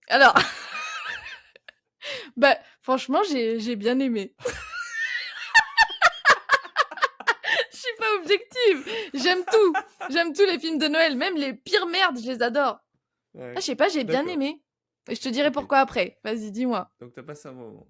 Alors, bah, franchement, j'ai bien aimé. Je suis pas objective. J'aime tout. J'aime tous les films de Noël, même les pires merdes, je les adore. Ah, Ouais, je sais pas, j'ai bien d'accord. aimé. Et je te dirai Ok. pourquoi après. Vas-y, dis-moi. Donc t'as passé un moment.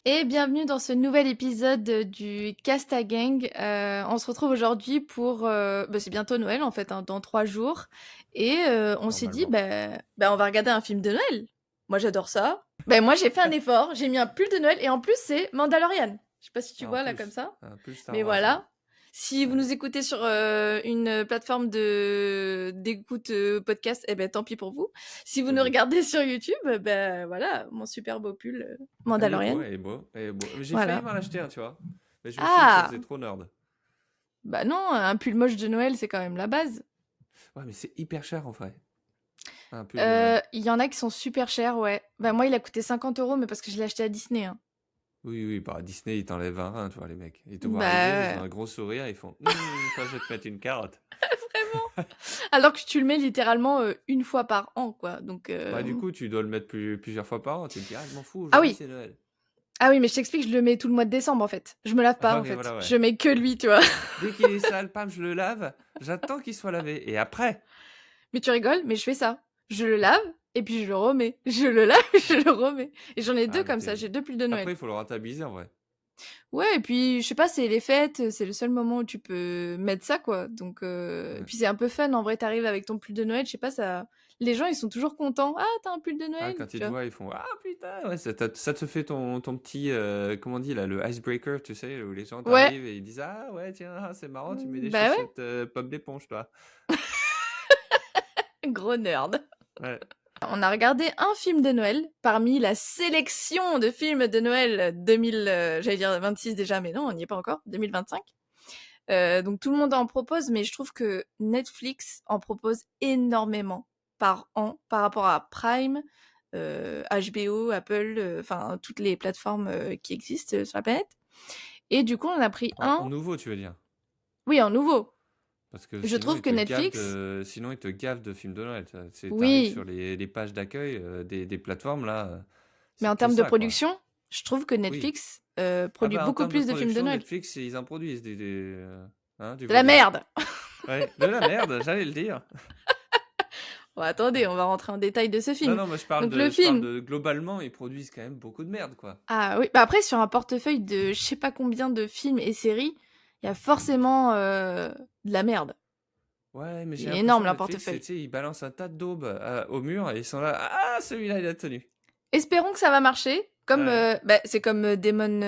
Et bienvenue dans ce nouvel épisode du Casta Gang. On se retrouve aujourd'hui pour... bah, c'est bientôt Noël en fait, hein, dans 3 jours. Et on s'est dit, Normalement. bah, on va regarder un film de Noël. Moi j'adore ça. Ben moi j'ai fait un effort, j'ai mis un pull de Noël et en plus c'est Mandalorian. Je sais pas si tu Ah, en vois là comme plus. ça. Un plus Star Mais Wars, ouais. voilà. Si vous Ouais. nous écoutez sur une plateforme d'écoute podcast, eh ben tant pis pour vous. Si vous nous Vas-y. regardez sur YouTube, ben voilà, mon super beau pull Ah, il est beau, Mandalorian. il est beau, il est beau. J'ai failli Voilà. m'en acheter un, tu vois. Mais je me suis dit que ça Ah! faisait trop nerd. Bah non, un pull moche de Noël, c'est quand même la base. Ouais, mais c'est hyper cher en vrai. Un pull de Noël. Il y en a qui sont super chers, ouais. Bah moi, il a coûté 50 €, mais parce que je l'ai acheté à Disney, hein. Oui, oui, bah Disney, ils t'enlèvent un rein, tu vois, les mecs. Ils te voient arriver, ils ont Bah, un gros sourire, ils font toi, je vais te mettre une carotte. vraiment. Alors que tu le mets littéralement une fois par an, quoi. Donc, Bah, du coup, tu dois le mettre plusieurs fois par an. Tu te dis, ah, je m'en fous, ah aujourd'hui oui, c'est Noël. ah oui, mais je t'explique, je le mets tout le mois de décembre, en fait. Je me lave pas, Ah, en ok, fait. voilà, ouais. Je mets que lui, tu vois. Dès qu'il est sale, pam, je le lave, j'attends qu'il soit lavé. Et après, Mais tu rigoles, mais je fais ça. Je le lave, et puis je le remets. Je le lave, je le remets. Et j'en ai ah, deux mais comme ça, j'ai deux pulls de après, Noël. il faut le rentabiliser en vrai. Ouais, et puis, je sais pas, c'est les fêtes, c'est le seul moment où tu peux mettre ça, quoi. Donc, et Ouais. puis c'est un peu fun, en vrai, t'arrives avec ton pull de Noël, je sais pas, ça... Les gens, ils sont toujours contents. Ah, t'as un pull de Ah, Noël, quand ils tu te vois. voient, ils font ah putain, ouais, ça te fait ton petit, comment on dit là, le icebreaker, tu sais, où les gens Ouais, t'arrivent et ils disent ah ouais, tiens, ah, c'est marrant, tu mets des bah ouais, chaussettes pomme d'éponge, toi. gros nerd. Ouais. On a regardé un film de Noël parmi la sélection de films de Noël 2000, j'allais dire 26 déjà, mais non, on n'y est pas encore, 2025. Donc tout le monde en propose, mais je trouve que Netflix en propose énormément par an par rapport à Prime, HBO, Apple, enfin toutes les plateformes qui existent sur la planète. Et du coup, on a pris En un, nouveau, tu veux dire? oui, en nouveau. Parce que Je trouve que Netflix, sinon ils te gavent de films de Noël. T'arrives sur oui, les pages d'accueil des plateformes là, mais en c'est que termes de ça quoi. production, je trouve que Oui. Netflix Ah produit bah en beaucoup termes de plus de films de production, Noël. Netflix ils en produisent du De la volume. merde. Ouais, de la merde, j'allais le dire. Bon, attendez, on va rentrer en détail de ce Non, film. non, moi Donc le je parle film, de globalement, ils produisent quand même beaucoup de merde, quoi. ah oui, bah après sur un portefeuille de je sais pas combien de films et séries, il y a forcément de la merde. Ouais, mais Il j'ai est énorme l'impression leur Netflix, portefeuille. tu sais, ils balancent un tas de daubes au mur et ils sont là. Ah, celui-là, il a tenu. Espérons que ça va marcher. Comme Ouais, bah, c'est comme Demon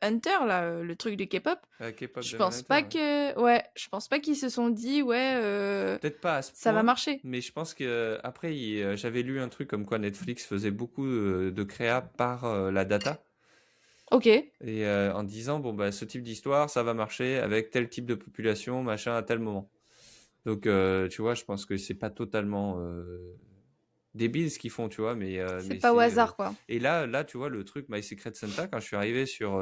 Hunter là, le truc du K-pop. K-pop Je Demon pense Hunter, pas ouais. que ouais, je pense pas qu'ils se sont dit ouais Peut-être pas à ce ça va point, marcher. mais je pense que après, j'avais lu un truc comme quoi Netflix faisait beaucoup de créa par la data. OK. Et en disant, bon, bah, ce type d'histoire, ça va marcher avec tel type de population, machin, à tel moment. Donc, tu vois, je pense que c'est pas totalement débile ce qu'ils font, tu vois, C'est mais pas au c'est. hasard quoi. Et là, tu vois, le truc My Secret Santa, quand je suis arrivé sur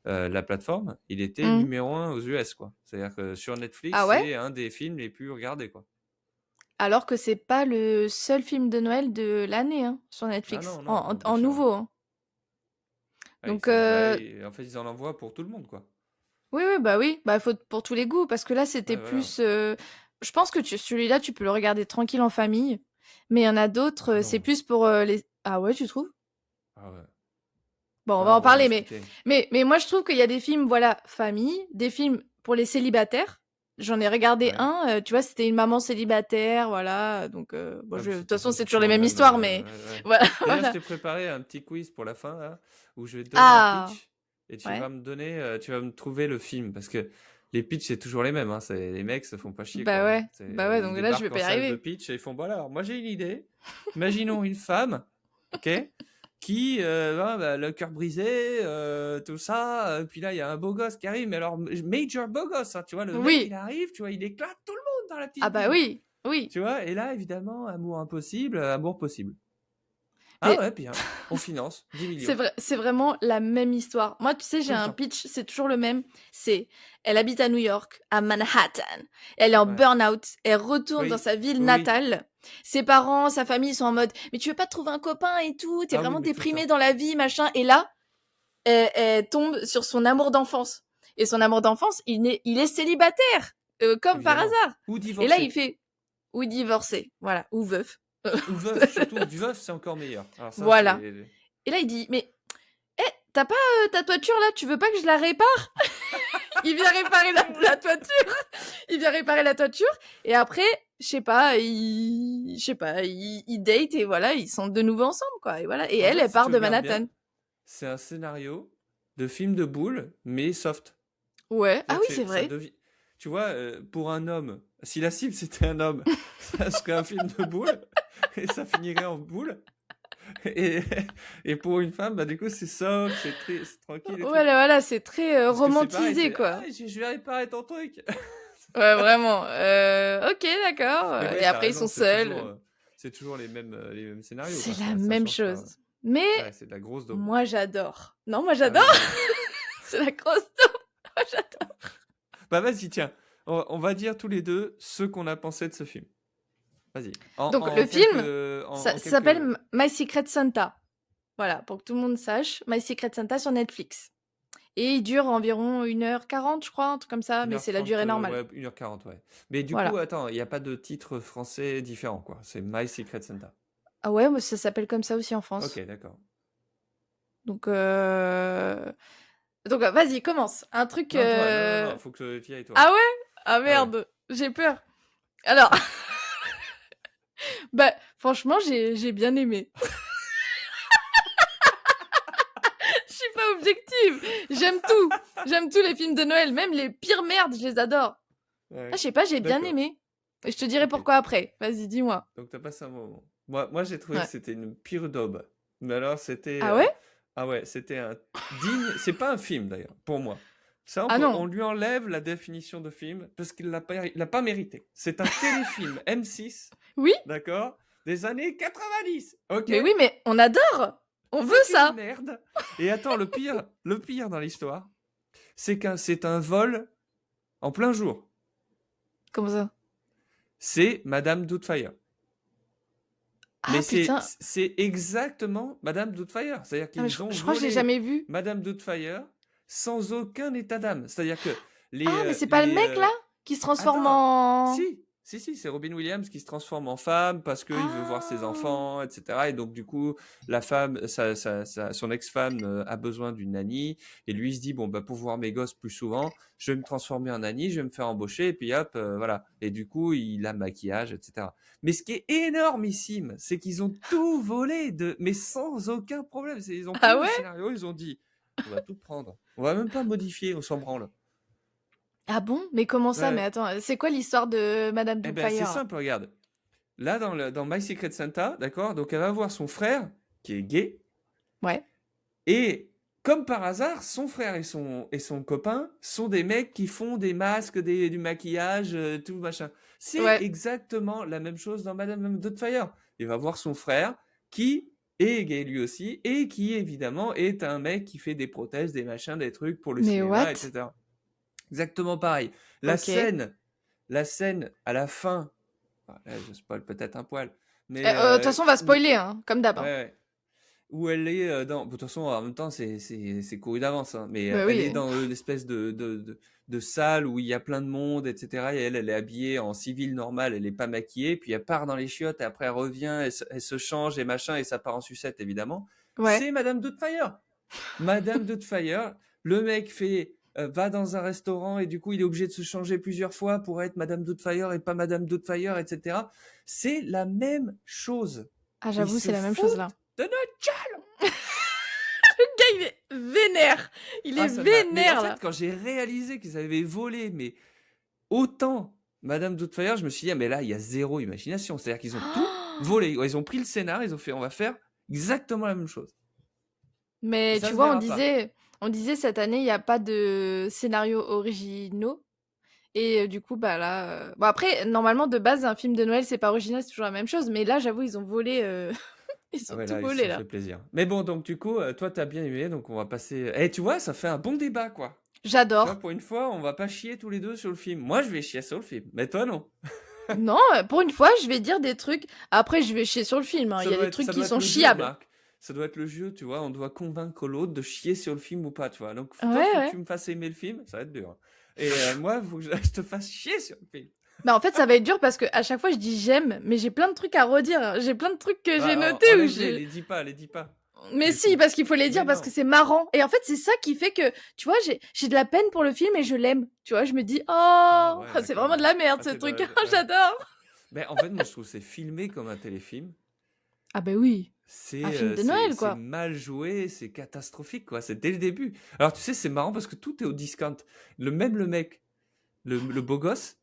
la plateforme, il était Mmh. numéro un aux US, quoi. C'est-à-dire que sur Ah Netflix, ouais? c'est un des films les plus regardés, quoi. Alors que c'est pas le seul film de Noël de l'année hein, sur Ah Netflix non, en, non, en bien sûr. nouveau. Hein. Ah, Donc en fait, ils en envoient pour tout le monde, quoi. oui, oui, bah oui, bah faut pour tous les goûts parce que là c'était Ouais, voilà. plus. Je pense que celui-là tu peux le regarder tranquille en famille, mais il y en a d'autres, Ah c'est non. plus pour les. Ah ouais, tu trouves? Ah ouais. Bon, on Ah va non, en on va en parler, discuter. mais moi je trouve qu'il y a des films, voilà, famille, des films pour les célibataires. J'en ai regardé Ouais. un, tu vois, c'était une maman célibataire, voilà, donc bon, Ouais, mais de de toute toute façon façon, c'est c'est toujours toujours les le mêmes même. histoires, mais Ouais, ouais. voilà, D'ailleurs, je voilà. t'ai préparé un petit quiz pour la fin, là, où je vais te donner un Ah, pitch et tu vas ouais, me donner, tu vas me trouver le film. Parce que les pitchs, c'est toujours les mêmes. Hein. Les mecs se font pas chier, quoi. Hein. bah ouais, Ils donc là je vais débarquent en pas y salle de arriver. pitch et ils font, bon, alors, moi j'ai une idée. Imaginons une femme, ok, qui, bah, le cœur brisé, tout ça. Puis là, il y a un beau gosse qui arrive, mais alors, major beau gosse, hein, tu vois, le mec, il Oui, arrive, tu vois, il éclate tout le monde dans la ah petite bah ville. oui, oui. Tu vois, et là, évidemment, amour impossible, amour possible. Ah Mais ouais, bien. On finance 10 c'est millions. vrai, c'est vraiment la même histoire. Moi, tu sais, Tout j'ai le un temps. pitch, c'est toujours le même. C'est, elle habite à New York, à Manhattan. Elle est en Ouais. burn-out. Elle retourne dans Oui. sa ville Oui. natale. Ses parents, sa famille sont en mode, mais tu veux pas te trouver un copain et tout? T'es Ah oui, vraiment mais tout le déprimée temps. dans la vie, machin. Et là, elle tombe sur son amour d'enfance. Et son amour d'enfance, il est célibataire, comme par Évidemment. hasard. Ou Et là, il divorcé. fait, ou divorcé, voilà, ou veuf. Ou veuf, surtout. Du veuf, c'est encore meilleur. Alors ça, Voilà. c'est... Et là, il dit, mais, t'as pas ta toiture là? Tu veux pas que je la répare? Il vient réparer la toiture. Il vient réparer la toiture. Et après, je sais pas, il date et voilà, ils sont de nouveau ensemble, quoi. Et voilà. Et En fait, elle si tu part de regardes bien, Manhattan. c'est un scénario de film de boule, mais soft. Ouais. Ah C'est-à-dire oui, que c'est ça vrai. devient... Tu vois, pour un homme, si la cible c'était un homme, ça serait un film de boule, et ça finirait en boule. Et, et pour une femme, bah du coup, c'est soft, c'est tranquille et tout. Voilà, voilà, c'est très Parce que c'est pareil, romantisé, c'est quoi. je vais réparer ton truc. Ouais, vraiment. Ok, d'accord. Mais oui, Et t'as après, ils raison, sont seuls. c'est toujours les mêmes scénarios, quoi. C'est la Ça même change pas. chose. Mais Ouais, c'est de la grosse daube. moi, j'adore. Non, moi, Ah j'adore. ouais, moi aussi. C'est la grosse taupe. Moi, j'adore. Bah vas-y, tiens, on va dire tous les deux ce qu'on a pensé de ce film. Vas-y. Donc, le film, En ça s'appelle quelques... My Secret Santa. Voilà, pour que tout le monde sache. My Secret Santa sur Netflix. Et il dure environ 1h40, je crois, un truc comme ça, mais c'est la 1h30, durée normale. ouais, 1h40, ouais. Mais du coup, Voilà. attends, il n'y a pas de titre français différent, quoi. C'est My Secret Santa. Ah ouais, mais ça s'appelle comme ça aussi en Ok, France. d'accord. Donc, vas-y, commence. Un truc. Non, toi, non, faut que tu y ailles, toi. Ah ouais? Ah Ah ouais. merde, j'ai peur. Alors, bah, franchement, j'ai bien aimé. Je suis pas objective. J'aime tout. J'aime tous les films de Noël, même les pires merdes, je les adore. Ah, Ouais. je sais pas, j'ai bien D'accord. aimé. Et je te dirai Ok. pourquoi après. Vas-y, dis-moi. Donc t'as passé un moment. Moi j'ai trouvé que Ouais. c'était une pire daube. Mais alors c'était Ah ouais? ah ouais, c'était un digne, c'est pas un film d'ailleurs pour moi. Ça Ah on non. lui enlève la définition de film parce qu'il l'a pas mérité. C'est un téléfilm M6, Oui? d'accord, des années 90. OK? Mais oui, mais on adore. On veut C'est une ça. merde. Et attends, le pire dans l'histoire, c'est un vol en plein jour. Comment ça? C'est Madame Doubtfire. Ah Mais putain. c'est exactement Madame Doubtfire. C'est-à-dire Ah, mais qu'ils ont je crois que je l'ai volé jamais vu. Madame Doubtfire sans aucun état d'âme. C'est-à-dire que Ah, mais c'est pas le mec là qui se transforme Attends, en. si, c'est Robin Williams qui se transforme en femme parce qu'il veut voir ses Ah. enfants, etc. Et donc du coup, la femme, son ex-femme a besoin d'une nanny. Et lui il se dit, bon, bah, pour voir mes gosses plus souvent, je vais me transformer en nanny, je vais me faire embaucher, et puis hop, voilà. Et du coup, il a le maquillage, etc. Mais ce qui est énormissime, c'est qu'ils ont tout volé, mais sans aucun problème. Ils ont pris Ah le ouais? scénario, ils ont dit, on va tout prendre. On va même pas modifier, on s'en branle. Ah bon? Mais comment ça? Mais Ouais. attends, c'est quoi l'histoire de Madame Eh ben, c'est Doubtfire là? simple, regarde. Là, dans My Secret Santa, d'accord, donc elle va voir son frère, qui est gay, Ouais. et comme par hasard, son frère et son copain sont des mecs qui font des masques, du maquillage, tout machin. C'est Ouais. exactement la même chose dans Madame Doubtfire. Il va voir son frère, qui est gay lui aussi, et qui évidemment est un mec qui fait des prothèses, des machins, des trucs pour le Mais cinéma, what? etc. Exactement pareil. La Ok. scène, la scène à la fin, là, je spoil peut-être un poil, mais De toute façon, on va spoiler, hein, comme d'hab. ouais, Hein. ouais, où elle est dans. De toute façon, en même temps, c'est couru d'avance, hein, mais Bah elle est oui. dans l'espèce de salle où il y a plein de monde, etc. Et elle est habillée en civil normal, elle est pas maquillée, puis elle part dans les chiottes, et après elle revient, elle se change et machin, et ça part en sucette, évidemment. Ouais. C'est Madame Doubtfire. Madame Doubtfire, le mec va dans un restaurant et du coup il est obligé de se changer plusieurs fois pour être Madame Doubtfire et pas Madame Doubtfire, etc. C'est la même chose. Ah, Ils j'avoue, c'est se la même chose là. foutent de notre gueule. Le gars, il est vénère. Il est Ah, ça m'a. Mais en vénère fait, là. quand j'ai réalisé qu'ils avaient volé, mais autant Madame Doubtfire, je me suis dit, ah, mais là, il y a zéro imagination. C'est-à-dire qu'ils ont tout volé. Ils ont pris le scénar, ils ont fait, on va faire exactement la même chose. Et Mais ça tu se vois, verra pas. on disait cette année, il n'y a pas de scénarios originaux. Et du coup, bah là. Bon, après, normalement, de base, un film de Noël, c'est pas original, c'est toujours la même chose. Mais là, j'avoue, ils ont volé Ils Ah sont ouais, tout là, ils se collés sont là. fait plaisir. Mais bon, donc du coup, toi, t'as bien aimé, donc on va passer. Eh, tu vois, ça fait un bon débat, quoi. Tu vois, J'adore. pour une fois, on va pas chier tous les deux sur le film. Moi, je vais chier sur le film, mais toi, non. Non, pour une fois, je vais dire des trucs. Après, je vais chier sur le film, hein. Il y a des trucs Ça qui doit être sont le jeu, chiables. Marc. Ça doit être le jeu, tu vois. On doit convaincre l'autre de chier sur le film ou pas, tu vois. Donc, Ouais, toi, faut que ouais. tu me fasses aimer le film. Ça va être dur. Et moi, faut que je je te fasse chier sur le film. Bah en fait, ça va être dur parce que à chaque fois, je dis j'aime, mais j'ai plein de trucs à redire, hein. J'ai plein de trucs que j'ai Ah, notés où enlève-les, je... les dis pas, les dis pas. Mais Du si, coup. parce qu'il faut les Mais dire parce que non. c'est marrant. Et en fait, c'est ça qui fait que, tu vois, j'ai de la peine pour le film et je l'aime. Tu vois, je me dis, Ah oh, ouais, c'est d'accord, vraiment de ouais. la merde Ah, ce t'es truc. dans ouais. J'adore. Mais en fait, moi, je trouve que c'est filmé comme un téléfilm. Ah bah oui, un C'est film de Noël, c'est quoi. mal joué, c'est catastrophique, quoi. C'est dès le début. Alors, tu sais, c'est marrant parce que tout est au discount. Le mec, le beau gosse,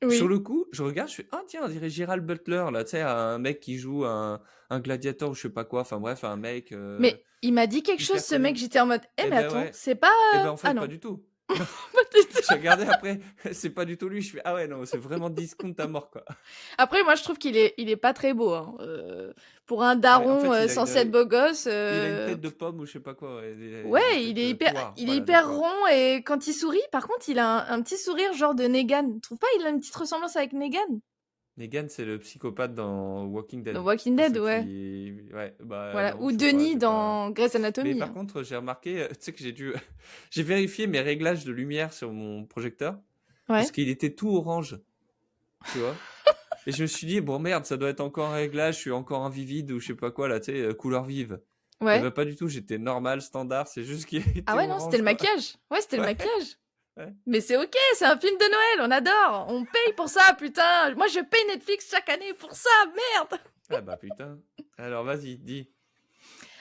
sur Oui. le coup, je regarde, je fais, ah tiens, on dirait Gérald Butler, là, tu sais, un mec qui joue un gladiateur ou je sais pas quoi. Enfin bref, un mec Mais il m'a dit quelque chose, hyper ce mec, connu. j'étais en mode, eh Eh mais ben attends, ouais. c'est pas... Eh ben en Ah fait, pas non, du tout. pas du tout. J'ai regardé après, c'est pas du tout lui. Je fais, ah ouais, non, c'est vraiment discount à mort, quoi. Après, moi, je trouve il est pas très beau, hein. Pour un Ouais, en daron fait, censé être beau gosse, il a une tête de pomme ou je sais pas quoi. Ouais, ouais, une tête de poire. il est Voilà, de hyper poire. rond et quand il sourit, par contre, il a un petit sourire genre de Negan. Tu trouves pas il a une petite ressemblance avec Negan? Negan, c'est le psychopathe dans Walking Dans Dead. Walking Pour Dead, ceux ouais. qui. Ouais, bah Voilà. non, Ou je sais pas, Denis j'ai pas. dans Grey's Mais Anatomy, par hein. contre, j'ai remarqué, tu sais que j'ai dû. J'ai vérifié mes réglages de lumière sur mon projecteur parce Ouais. qu'il était tout orange, tu vois. Et je me suis dit, bon merde, ça doit être encore un réglage, je suis encore en vivide ou je sais pas quoi, là, tu sais, couleur vive. Et Ouais. bah pas du tout, j'étais normal, standard, c'est juste qu'il Ah était ouais, non, c'était orange, le quoi. maquillage. Ouais, c'était le Ouais, maquillage. ouais. Mais c'est ok, c'est un film de Noël, on adore. On paye pour ça, putain. Moi, je paye Netflix chaque année pour ça, merde. Ah bah putain. Alors vas-y, dis.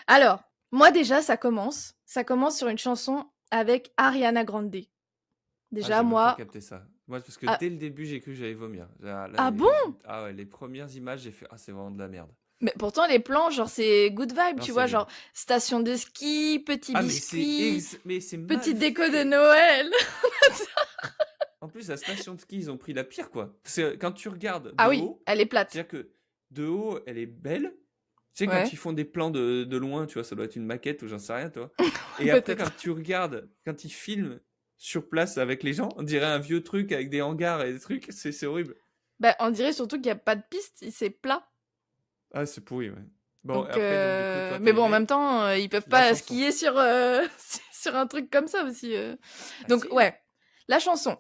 Alors, moi déjà, ça commence. Ça commence sur une chanson avec Ariana Grande. Ah, Déjà, j'ai même pas moi... capté ça. Moi, parce que Ah, dès le début, j'ai cru que j'allais vomir. ah bon? Ah ouais, les premières images, j'ai fait, ah, c'est vraiment de la merde. Mais pourtant, les plans, genre, c'est good vibe, Non, tu c'est vois, nul. genre, station de ski, petit Ah, biscuit, mais c'est mal petite déco de fait. Noël. En plus, la station de ski, ils ont pris la pire, quoi. Parce que quand tu regardes Ah de oui, haut, elle est plate. c'est-à-dire que de haut, elle est belle. Tu sais, quand Ouais, ils font des plans de loin, tu vois, ça doit être une maquette ou j'en sais rien, toi. Et après, peut-être. quand tu regardes, quand ils filment sur place avec les gens, on dirait un vieux truc avec des hangars et des trucs, c'est horrible. Bah, on dirait surtout qu'il n'y a pas de piste, c'est plat. Ah, c'est pourri, ouais. Bon, Donc, après, donc, du coup, toi, mais t'as bon, en même aimé temps, ils peuvent la pas chanson. skier sur, sur un truc comme ça aussi. Ah, Donc, si. ouais, la chanson.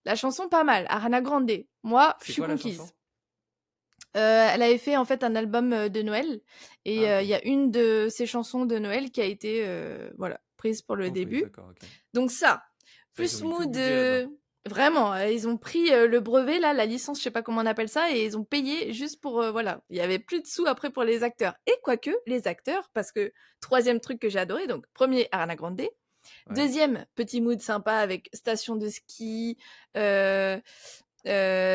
La chanson, pas mal. Ariana Grande. Moi, je C'est suis quoi la conquise. chanson? Elle avait fait en fait un album de Noël et Ah, ok. il y a une de ses chansons de Noël qui a été voilà prise pour le Compris, début. d'accord, ok. Donc ça, Ça, ils ont plus mis tout le mood budget là-dedans. vraiment, ils ont pris le brevet là, la licence, je sais pas comment on appelle ça, et ils ont payé juste pour voilà. Il y avait plus de sous après pour les acteurs. Et quoique les acteurs, parce que troisième truc que j'ai adoré, donc premier Ariana Grande, Ouais. deuxième petit mood sympa avec station de ski,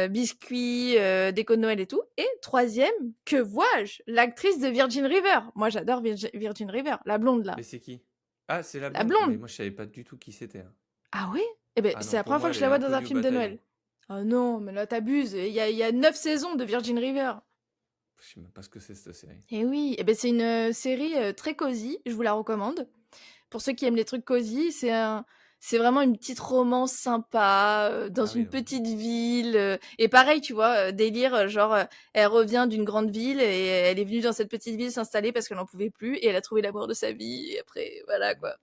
biscuits, déco de Noël et tout. Et troisième, que vois-je? L'actrice de Virgin River. Moi, j'adore Virgin River, la blonde là. Mais c'est qui? Ah, c'est la La blonde. Mais blonde. moi, je savais pas du tout qui c'était, hein. Ah ouais? Eh ben, Ah c'est non, la pour première fois moi, que je elle est la vois dans un inconnue au film de bataillon. Noël. Ah non, mais là, t'abuses. Il y a 9 saisons de Virgin River. Je sais même pas ce que c'est cette série. Eh oui, eh ben, c'est une série très cosy, je vous la recommande. Pour ceux qui aiment les trucs cosy, c'est vraiment une petite romance sympa dans Ah oui, une non. petite ville. Et pareil, tu vois, délire, genre, elle revient d'une grande ville et elle est venue dans cette petite ville s'installer parce qu'elle n'en pouvait plus et elle a trouvé l'amour de sa vie. Et après, voilà quoi.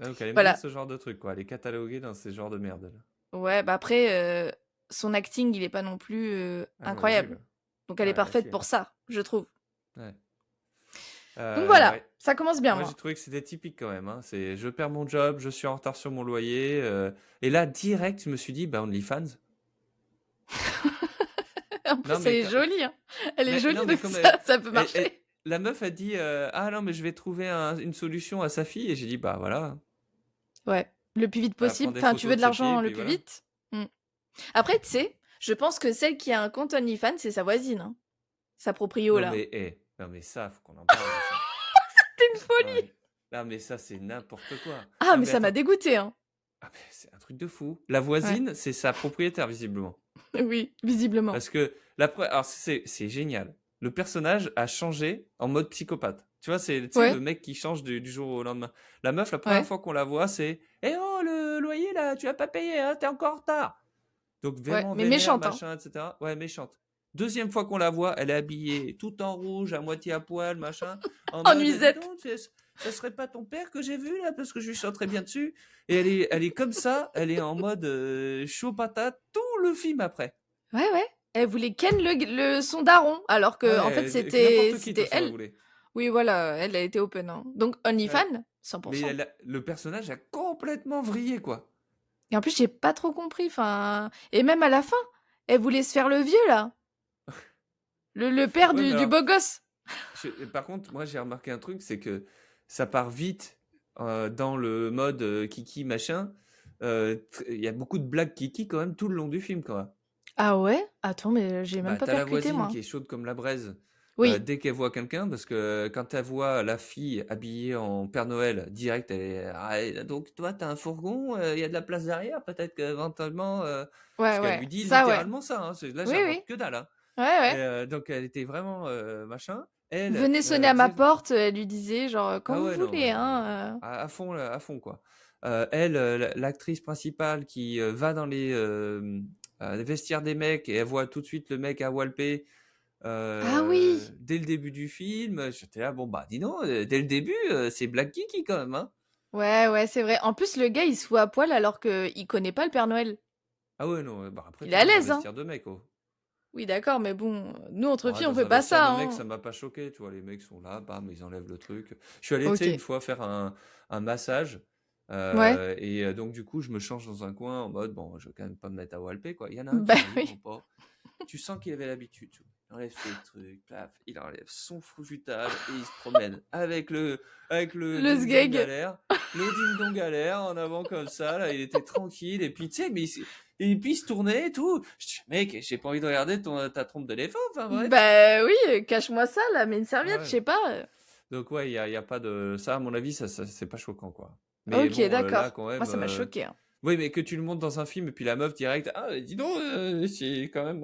Ah, donc, elle aime bien Voilà. ce genre de truc, quoi. Elle est cataloguée dans ces genres de merde, là. Ouais, bah après, son acting, il est pas non plus Ah ouais, incroyable. nul. Donc elle est Ouais, la parfaite chienne. pour ça, je trouve. Ouais. Donc voilà, Ouais. ça commence bien, Moi, j'ai moi. trouvé que c'était typique quand même, hein. C'est je perds mon job, je suis en retard sur mon loyer. Et là, direct, je me suis dit, bah, OnlyFans. En Non, plus, elle mais, est jolie, hein. Elle est mais, non, jolie, mais donc comme ça peut marcher. la meuf a dit, ah non, mais je vais trouver une solution à sa fille. Et j'ai dit, bah voilà. Ouais, le plus vite Elle prend possible. des Enfin, tu photos veux de de ses pieds, et l'argent le puis plus voilà. vite. Mm. Après, tu sais, je pense que celle qui a un compte OnlyFans, c'est sa voisine, hein. Sa proprio, Non, là. mais, non, mais ça, faut qu'on en parle de ça. T'es une Non, folie. mais, non, mais ça, c'est n'importe quoi. Ah, Non, mais mais ça m'a attends. dégoûté, hein. Ah, mais c'est un truc de fou. La Ouais. voisine, c'est sa propriétaire, visiblement. Oui, visiblement. Parce que, alors, c'est génial. le personnage a changé en mode psychopathe. Tu vois, tu sais, le Ouais, mec qui change du jour au lendemain. La meuf, la première ouais, fois qu'on la voit, c'est Eh oh, le loyer là, tu l'as pas payé, hein, t'es encore en retard. Donc ouais, vraiment mais vénère, méchante, hein. machin, etc. Ouais, méchante. Deuxième fois qu'on la voit, elle est habillée tout en rouge, à moitié à poil, machin, en En mode dis nuisette. donc, ça serait pas ton père que j'ai vu là, parce que je lui chanterais bien dessus. Et elle est comme ça, elle est en mode chaud patate tout le film après. Ouais, ouais. Elle voulait ken son daron, alors Ah que en fait ouais, que n'importe qui de toute c'était façon elle elle. voulait. Oui, voilà, elle a été open, hein. Donc Ouais. OnlyFans, Mais 100%. le personnage a complètement vrillé quoi. Et en plus, j'ai pas trop compris, enfin, et même à la fin, elle voulait se faire le vieux là, le père Ouais, mais du alors, beau gosse. par contre, moi j'ai remarqué un truc, c'est que ça part vite dans le mode kiki machin. Il y a beaucoup de blagues kiki quand même tout le long du film quoi. Ah ouais? Attends, mais j'ai même Bah, pas t'as la percuté voisine moi. qui est chaude comme la braise Oui. dès qu'elle voit quelqu'un, parce que quand elle voit la fille habillée en Père Noël, direct, elle est ah, donc toi, t'as un fourgon, il y a de la place derrière, peut-être qu'éventuellement. Ouais, Parce qu'elle ouais. lui dit Ça, ouais. littéralement ça, hein, là, Oui, oui. j'invente que dalle. Hein. Ouais, Et, ouais. donc, elle était vraiment machin. Elle Venez sonner à ma disait. porte, elle lui disait genre, quand Ah vous ouais, non, voulez, mais hein. à fond, là, à fond, quoi. Elle, l'actrice principale qui va dans les vestiaires des mecs et elle voit tout de suite le mec à Walpé Ah oui! dès le début du film. J'étais là, bon, bah, dis donc, dès le début, c'est Black Kiki quand même, hein. Ouais, ouais, c'est vrai. En plus, le gars, il se fout à poil alors qu'il connaît pas le Père Noël. Ah ouais, non, bah après, Il est tu à vois, dans le l'aise, hein. vestiaire de mec, oh. Oui, d'accord, mais bon, nous, entre Ouais, filles, on dans fait un pas vestiaire ça, de mec, hein. ça m'a pas choqué, tu vois, les mecs sont là, bam, ils enlèvent le truc. Je suis allé, tu sais, une OK. fois faire un massage, Ouais. et donc, du coup, je me change dans un coin en mode, bon, je vais quand même pas me mettre à walper, quoi. Il y en a un Bah qui arrive, mon oui. pote. Tu sens qu'il avait l'habitude, tu vois. Il enlève ses trucs, paf, il enlève son foutage et il se promène avec le Le ding-dong à sgeg. l'air, le ding-dong à l'air, en avant comme ça, là, il était tranquille, et puis, tu sais, et puis il se tournait et tout. Je dis, mec, j'ai pas envie de regarder ta trompe d'éléphant, enfin bref. Bah oui, cache-moi ça, là, mais une serviette, je Ouais. sais pas. Donc, ouais, y a pas de. Ça, à mon avis, ça c'est pas choquant, quoi. Mais OK, bon, là, d'accord. quand Moi, même. ça m'a choqué, hein. Oui, mais que tu le montes dans un film, et puis la meuf direct, ah, dis donc, c'est quand même.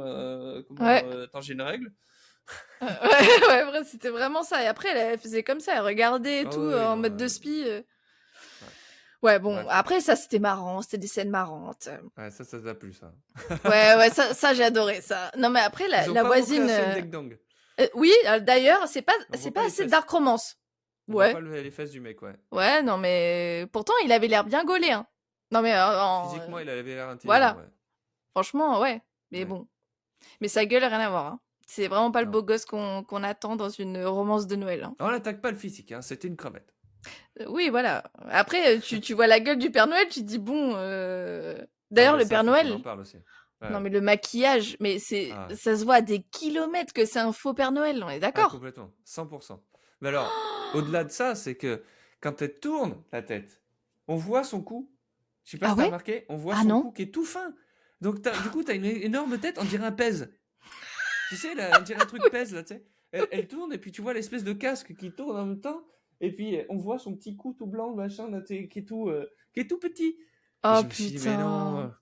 Comment. Ouais. Attends, j'ai une règle. Ouais, ouais, vrai, c'était vraiment ça. Et après, elle faisait comme ça, elle regardait et Ah tout, oui, oui, en non. mode de spi. Ouais. Ouais, bon, Bref. après, ça, c'était marrant, c'était des scènes marrantes. Ouais, ça t'a plu, ça. Ouais, ouais, ça j'ai adoré ça. Non, mais après, Ils ont la pas montré voisine. assez le ding-dong. Oui, d'ailleurs, On c'est voit pas pas les assez fesses. dark romance. On voit pas Ouais, les fesses du mec, ouais. ouais, non, mais pourtant, il avait l'air bien gaulé, hein. Non, mais Physiquement, il avait l'air intelligent, voilà, ouais. franchement, ouais. Mais Ouais. bon, mais sa gueule, rien à voir, hein. C'est vraiment pas le Non. beau gosse qu'on attend dans une romance de Noël, hein. On n'attaque pas le physique, hein. C'était une crevette. Oui, voilà. Après, tu vois la gueule du Père Noël, tu te dis bon. Ah, D'ailleurs, bah le ça, Père faut qu'on en Noël. parle aussi. Ouais, Non, ouais. mais le maquillage, mais Ah, ouais. ça se voit à des kilomètres que c'est un faux Père Noël, on est Ah, d'accord? complètement. 100%. Mais alors, au-delà de ça, c'est que quand elle tourne la tête, on voit son cou. Je sais pas Ah si t'as ouais? remarqué, on voit Ah son non? cou qui est tout fin. Donc, du coup, t'as une énorme tête, on dirait un pèse. Tu sais, là, on dirait un truc pèse, là, tu sais. Elle tourne, et puis tu vois l'espèce de casque qui tourne en même temps. Et puis, on voit son petit cou tout blanc, machin, là, tu sais, qui est tout petit. Et Oh je me suis dit, mais non, putain.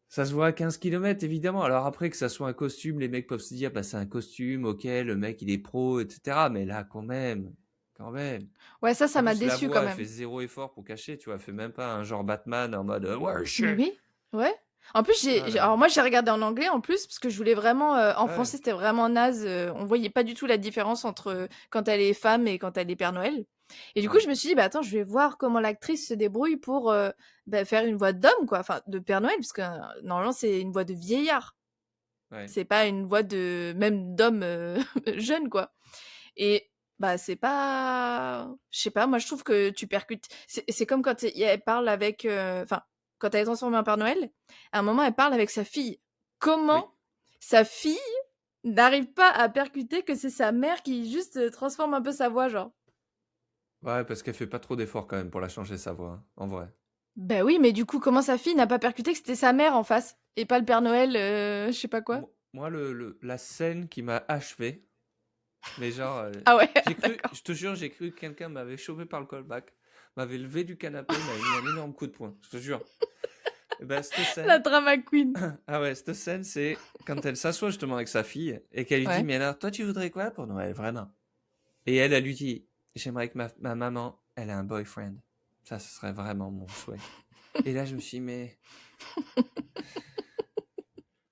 ça se voit à 15 km, évidemment. Alors après, que ça soit un costume, les mecs peuvent se dire, bah, c'est un costume, ok, le mec, il est pro, etc. Mais là, quand même, quand même. Ouais, ça En m'a plus, la déçu quand voix, elle fait même. zéro effort pour cacher, tu vois. Elle fait même pas un genre Batman en mode, ouais, Mais shit. oui, ouais. En plus, Ah là là. alors moi, j'ai regardé en anglais en plus, parce que je voulais vraiment. En Ouais, français, c'était vraiment naze. On voyait pas du tout la différence entre quand elle est femme et quand elle est Père Noël. Et du coup, ouais, je me suis dit, bah attends, je vais voir comment l'actrice se débrouille pour bah, faire une voix d'homme, quoi. Enfin, de Père Noël, parce que normalement, c'est une voix de vieillard. ouais. C'est pas une voix de même d'homme jeune, quoi. Et bah, c'est pas je sais pas, moi je trouve que tu percutes c'est comme quand elle parle avec, enfin, quand elle est transformée en Père Noël, à un moment, elle parle avec sa fille. Oui. Comment sa fille n'arrive pas à percuter que c'est sa mère qui juste, transforme un peu sa voix, genre? Ouais, parce qu'elle fait pas trop d'efforts quand même pour la changer sa voix, hein, en vrai. Bah oui, mais du coup, comment sa fille n'a pas percuté que c'était sa mère en face et pas le Père Noël, je sais pas quoi? Moi, la scène qui m'a achevé, mais genre, Ah ouais, j'ai cru, d'accord. je te jure, j'ai cru que quelqu'un m'avait chauffé par le callback, m'avait levé du canapé, m'avait mis un énorme coup de poing, je te jure. Et ben, cette La scène, drama queen. ah ouais, cette scène, c'est quand elle s'assoit justement avec sa fille et qu'elle lui dit, Ouais. mais alors, toi, tu voudrais quoi pour Noël, vraiment? Et elle lui dit, j'aimerais que ma maman, elle ait un boyfriend. Ça, ce serait vraiment mon souhait. Et là, je me suis dit, mais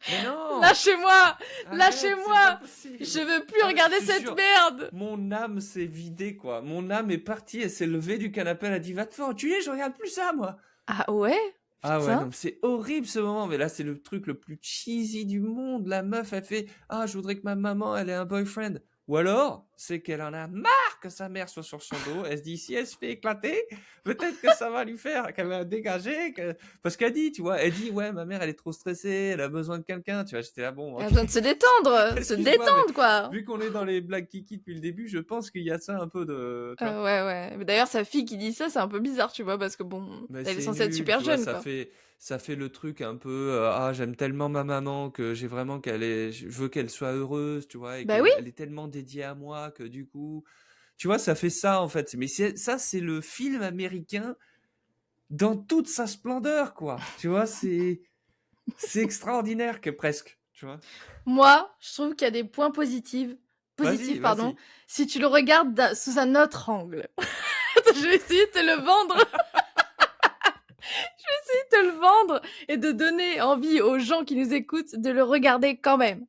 non! Lâchez-moi! Arrête, c'est pas Lâchez-moi! Je possible! veux plus Ah, je regarder te cette jure, merde! mon âme s'est vidée, quoi. Mon âme est partie, elle s'est levée du canapé, elle a dit, va te faire entuler, je regarde plus ça, moi! Ah ouais? Ah ouais, non, Putain. c'est horrible ce moment, mais là, c'est le truc le plus cheesy du monde. La meuf, elle fait, ah, je voudrais que ma maman, elle ait un boyfriend. Ou alors, c'est qu'elle en a marre que sa mère soit sur son dos. Elle se dit, si elle se fait éclater, peut-être que ça va lui faire, qu'elle va dégager. Parce qu'elle dit, tu vois, elle dit, ouais, ma mère, elle est trop stressée, elle a besoin de quelqu'un. Tu vois, j'étais là, bon, Elle a ok. besoin de se détendre! Se Excuse-moi, mais détendre, quoi! vu qu'on est dans les blagues kiki depuis le début, je pense qu'il y a ça un peu de, tu vois. Ouais, ouais. Mais d'ailleurs, sa fille qui dit ça, c'est un peu bizarre, tu vois, parce que bon, Mais elle est c'est censée être nul, super tu vois, jeune, quoi. ça fait le truc un peu, ah, j'aime tellement ma maman que j'ai vraiment je veux qu'elle soit heureuse, tu vois, et Bah oui! qu'elle est tellement dédiée à moi que du coup, tu vois, ça fait ça en fait. Mais ça, c'est le film américain dans toute sa splendeur, quoi. Tu vois, c'est extraordinaire que presque, tu vois. Moi, je trouve qu'il y a des points positifs, Vas-y, pardon, vas-y. si tu le regardes sous un autre angle. Je vais essayer de te le vendre. Je vais essayer de te le vendre et de donner envie aux gens qui nous écoutent de le regarder quand même.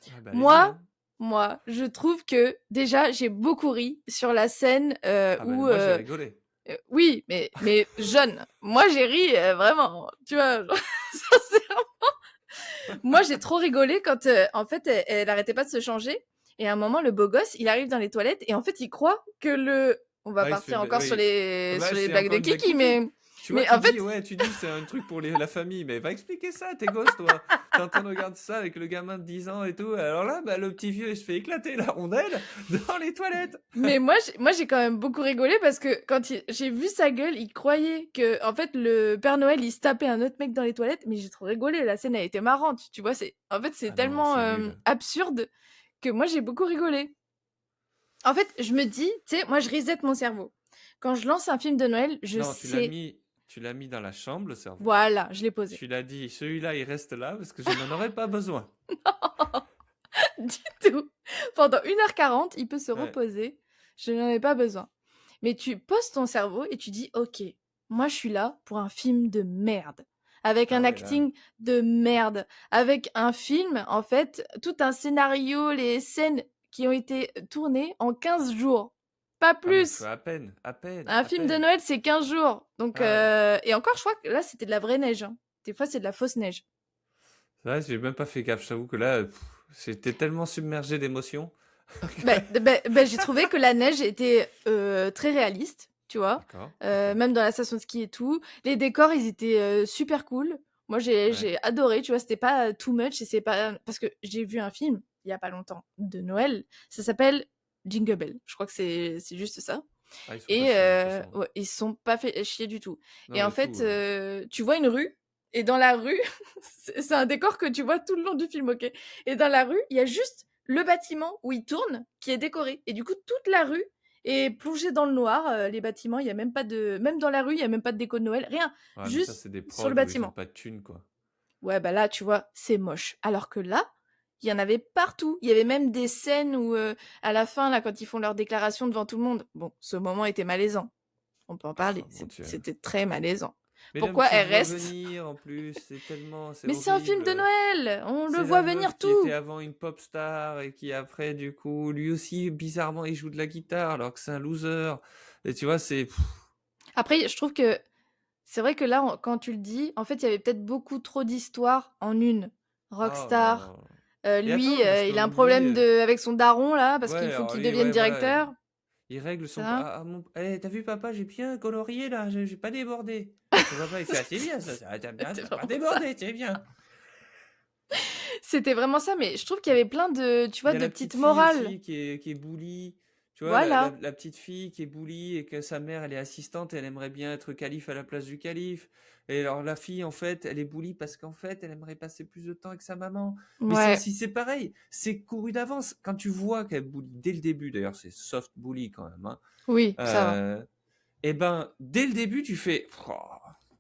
Ah bah allez-y, Moi, hein. moi, je trouve que déjà, j'ai beaucoup ri sur la scène Ah bah où moi j'ai rigolé. oui, mais jeune. Moi, j'ai ri vraiment, tu vois, genre, sincèrement. Moi, j'ai trop rigolé quand, en fait, elle arrêtait pas de se changer et à un moment, le beau gosse, il arrive dans les toilettes et en fait, il croit que le on va Ah, il se fait, partir encore sur oui. les Bah, c'est blagues de encore une blague Kiki, kiki. Tu vois, mais en fait, tu dis, c'est un truc pour la famille, mais va expliquer ça à tes gosses, toi. T'es en train de regarder ça avec le gamin de 10 ans et tout. Alors là, bah, le petit vieux, il se fait éclater la rondelle dans les toilettes. mais moi, j'ai quand même beaucoup rigolé parce que quand j'ai vu sa gueule, il croyait que, en fait, le Père Noël, il se tapait un autre mec dans les toilettes, mais j'ai trop rigolé. La scène a été marrante, tu vois. En fait, c'est Ah non, tellement c'est nul. absurde que moi, j'ai beaucoup rigolé. En fait, je me dis, tu sais, moi, je reset mon cerveau. Quand je lance un film de Noël, je Non, sais, tu l'as mis dans la chambre, le cerveau. voilà, je l'ai posé. Tu l'as dit, celui-là, il reste là parce que je n'en aurais pas besoin. Du tout. Pendant 1h40, il peut se Ouais. reposer. Je n'en ai pas besoin. Mais tu poses ton cerveau et tu dis, ok, moi, je suis là pour un film de merde. Avec Ah un ouais, là. acting de merde. Avec un film, en fait, tout un scénario, les scènes qui ont été tournées en 15 jours. Pas Ah, mais faut plus. à peine, à peine, Un à film de peine. Noël, c'est 15 jours. Donc, Ah ouais. et encore, je crois que là, c'était de la vraie neige, hein. Des fois, c'est de la fausse neige. C'est vrai, j'ai même pas fait gaffe. Je t'avoue que là, j'étais tellement submergé d'émotions. J'ai trouvé que la neige était très réaliste, tu vois. D'accord, ok. Même dans la station de ski et tout. Les décors, ils étaient super cool. Moi, Ouais. j'ai adoré, tu vois. C'était pas too much. Et c'est pas... Parce que j'ai vu un film, il y a pas longtemps, de Noël. Ça s'appelle Jingle Bell. Je crois que c'est juste ça. Ah, ils sont pas Et chiés, de toute façon. ouais, ils se sont pas fait chier du tout. Non, Et en mais fait, tout. tu vois une rue, et dans la rue, c'est un décor que tu vois tout le long du film, ok? Et dans la rue, il y a juste le bâtiment où il tourne qui est décoré. Et du coup, toute la rue est plongée dans le noir. Les bâtiments, il y a même pas de, même dans la rue, il y a même pas de déco de Noël, rien, Ouais, mais ça, juste c'est des sur le prods où ils ont bâtiment. pas de thunes, quoi. Ouais, bah là, tu vois, c'est moche. Alors que là, il y en avait partout. Il y avait même des scènes où, à la fin, là, quand ils font leur déclaration devant tout le monde, bon, ce moment était malaisant. On peut en parler. Oh mon Dieu. C'était très malaisant. Mais là, Pourquoi tu le elle vois reste? venir en plus, c'est Mais c'est un film de horrible. Noël! On le C'est voit la meuf venir qui était tout! avant une pop star et qui après, du coup, lui aussi, bizarrement, il joue de la guitare alors que c'est un loser. Et tu vois, c'est. Après, je trouve que c'est vrai que là, quand tu le dis, en fait, il y avait peut-être beaucoup trop d'histoires en une. Oh Rockstar, non. Et lui, attends, parce il a un qu'on problème oublie. avec son daron, là, parce Ouais, qu'il faut alors qu'il lui, devienne ouais, voilà. directeur. Il règle son. Ça. T'as vu, papa, j'ai bien colorié là, j'ai pas débordé. Son papa, il fait, ah, c'est bien ça, t'as bien, C'était t'as pas vraiment ça. débordé, c'est bien. C'était vraiment ça, mais je trouve qu'il y avait plein de, tu Il vois, y a de la petites petite fille morales. aussi qui est bully. Tu vois, Voilà. la petite fille qui est bully et que sa mère, elle est assistante et elle aimerait bien être calife à la place du calife. Et alors la fille, en fait, elle est bully parce qu'en fait, elle aimerait passer plus de temps avec sa maman. Mais ça Ouais. aussi, c'est pareil. C'est couru d'avance. Quand tu vois qu'elle bully dès le début, d'ailleurs, c'est soft bully quand même, hein, Oui, ça va. et ben, dès le début, tu fais, oh,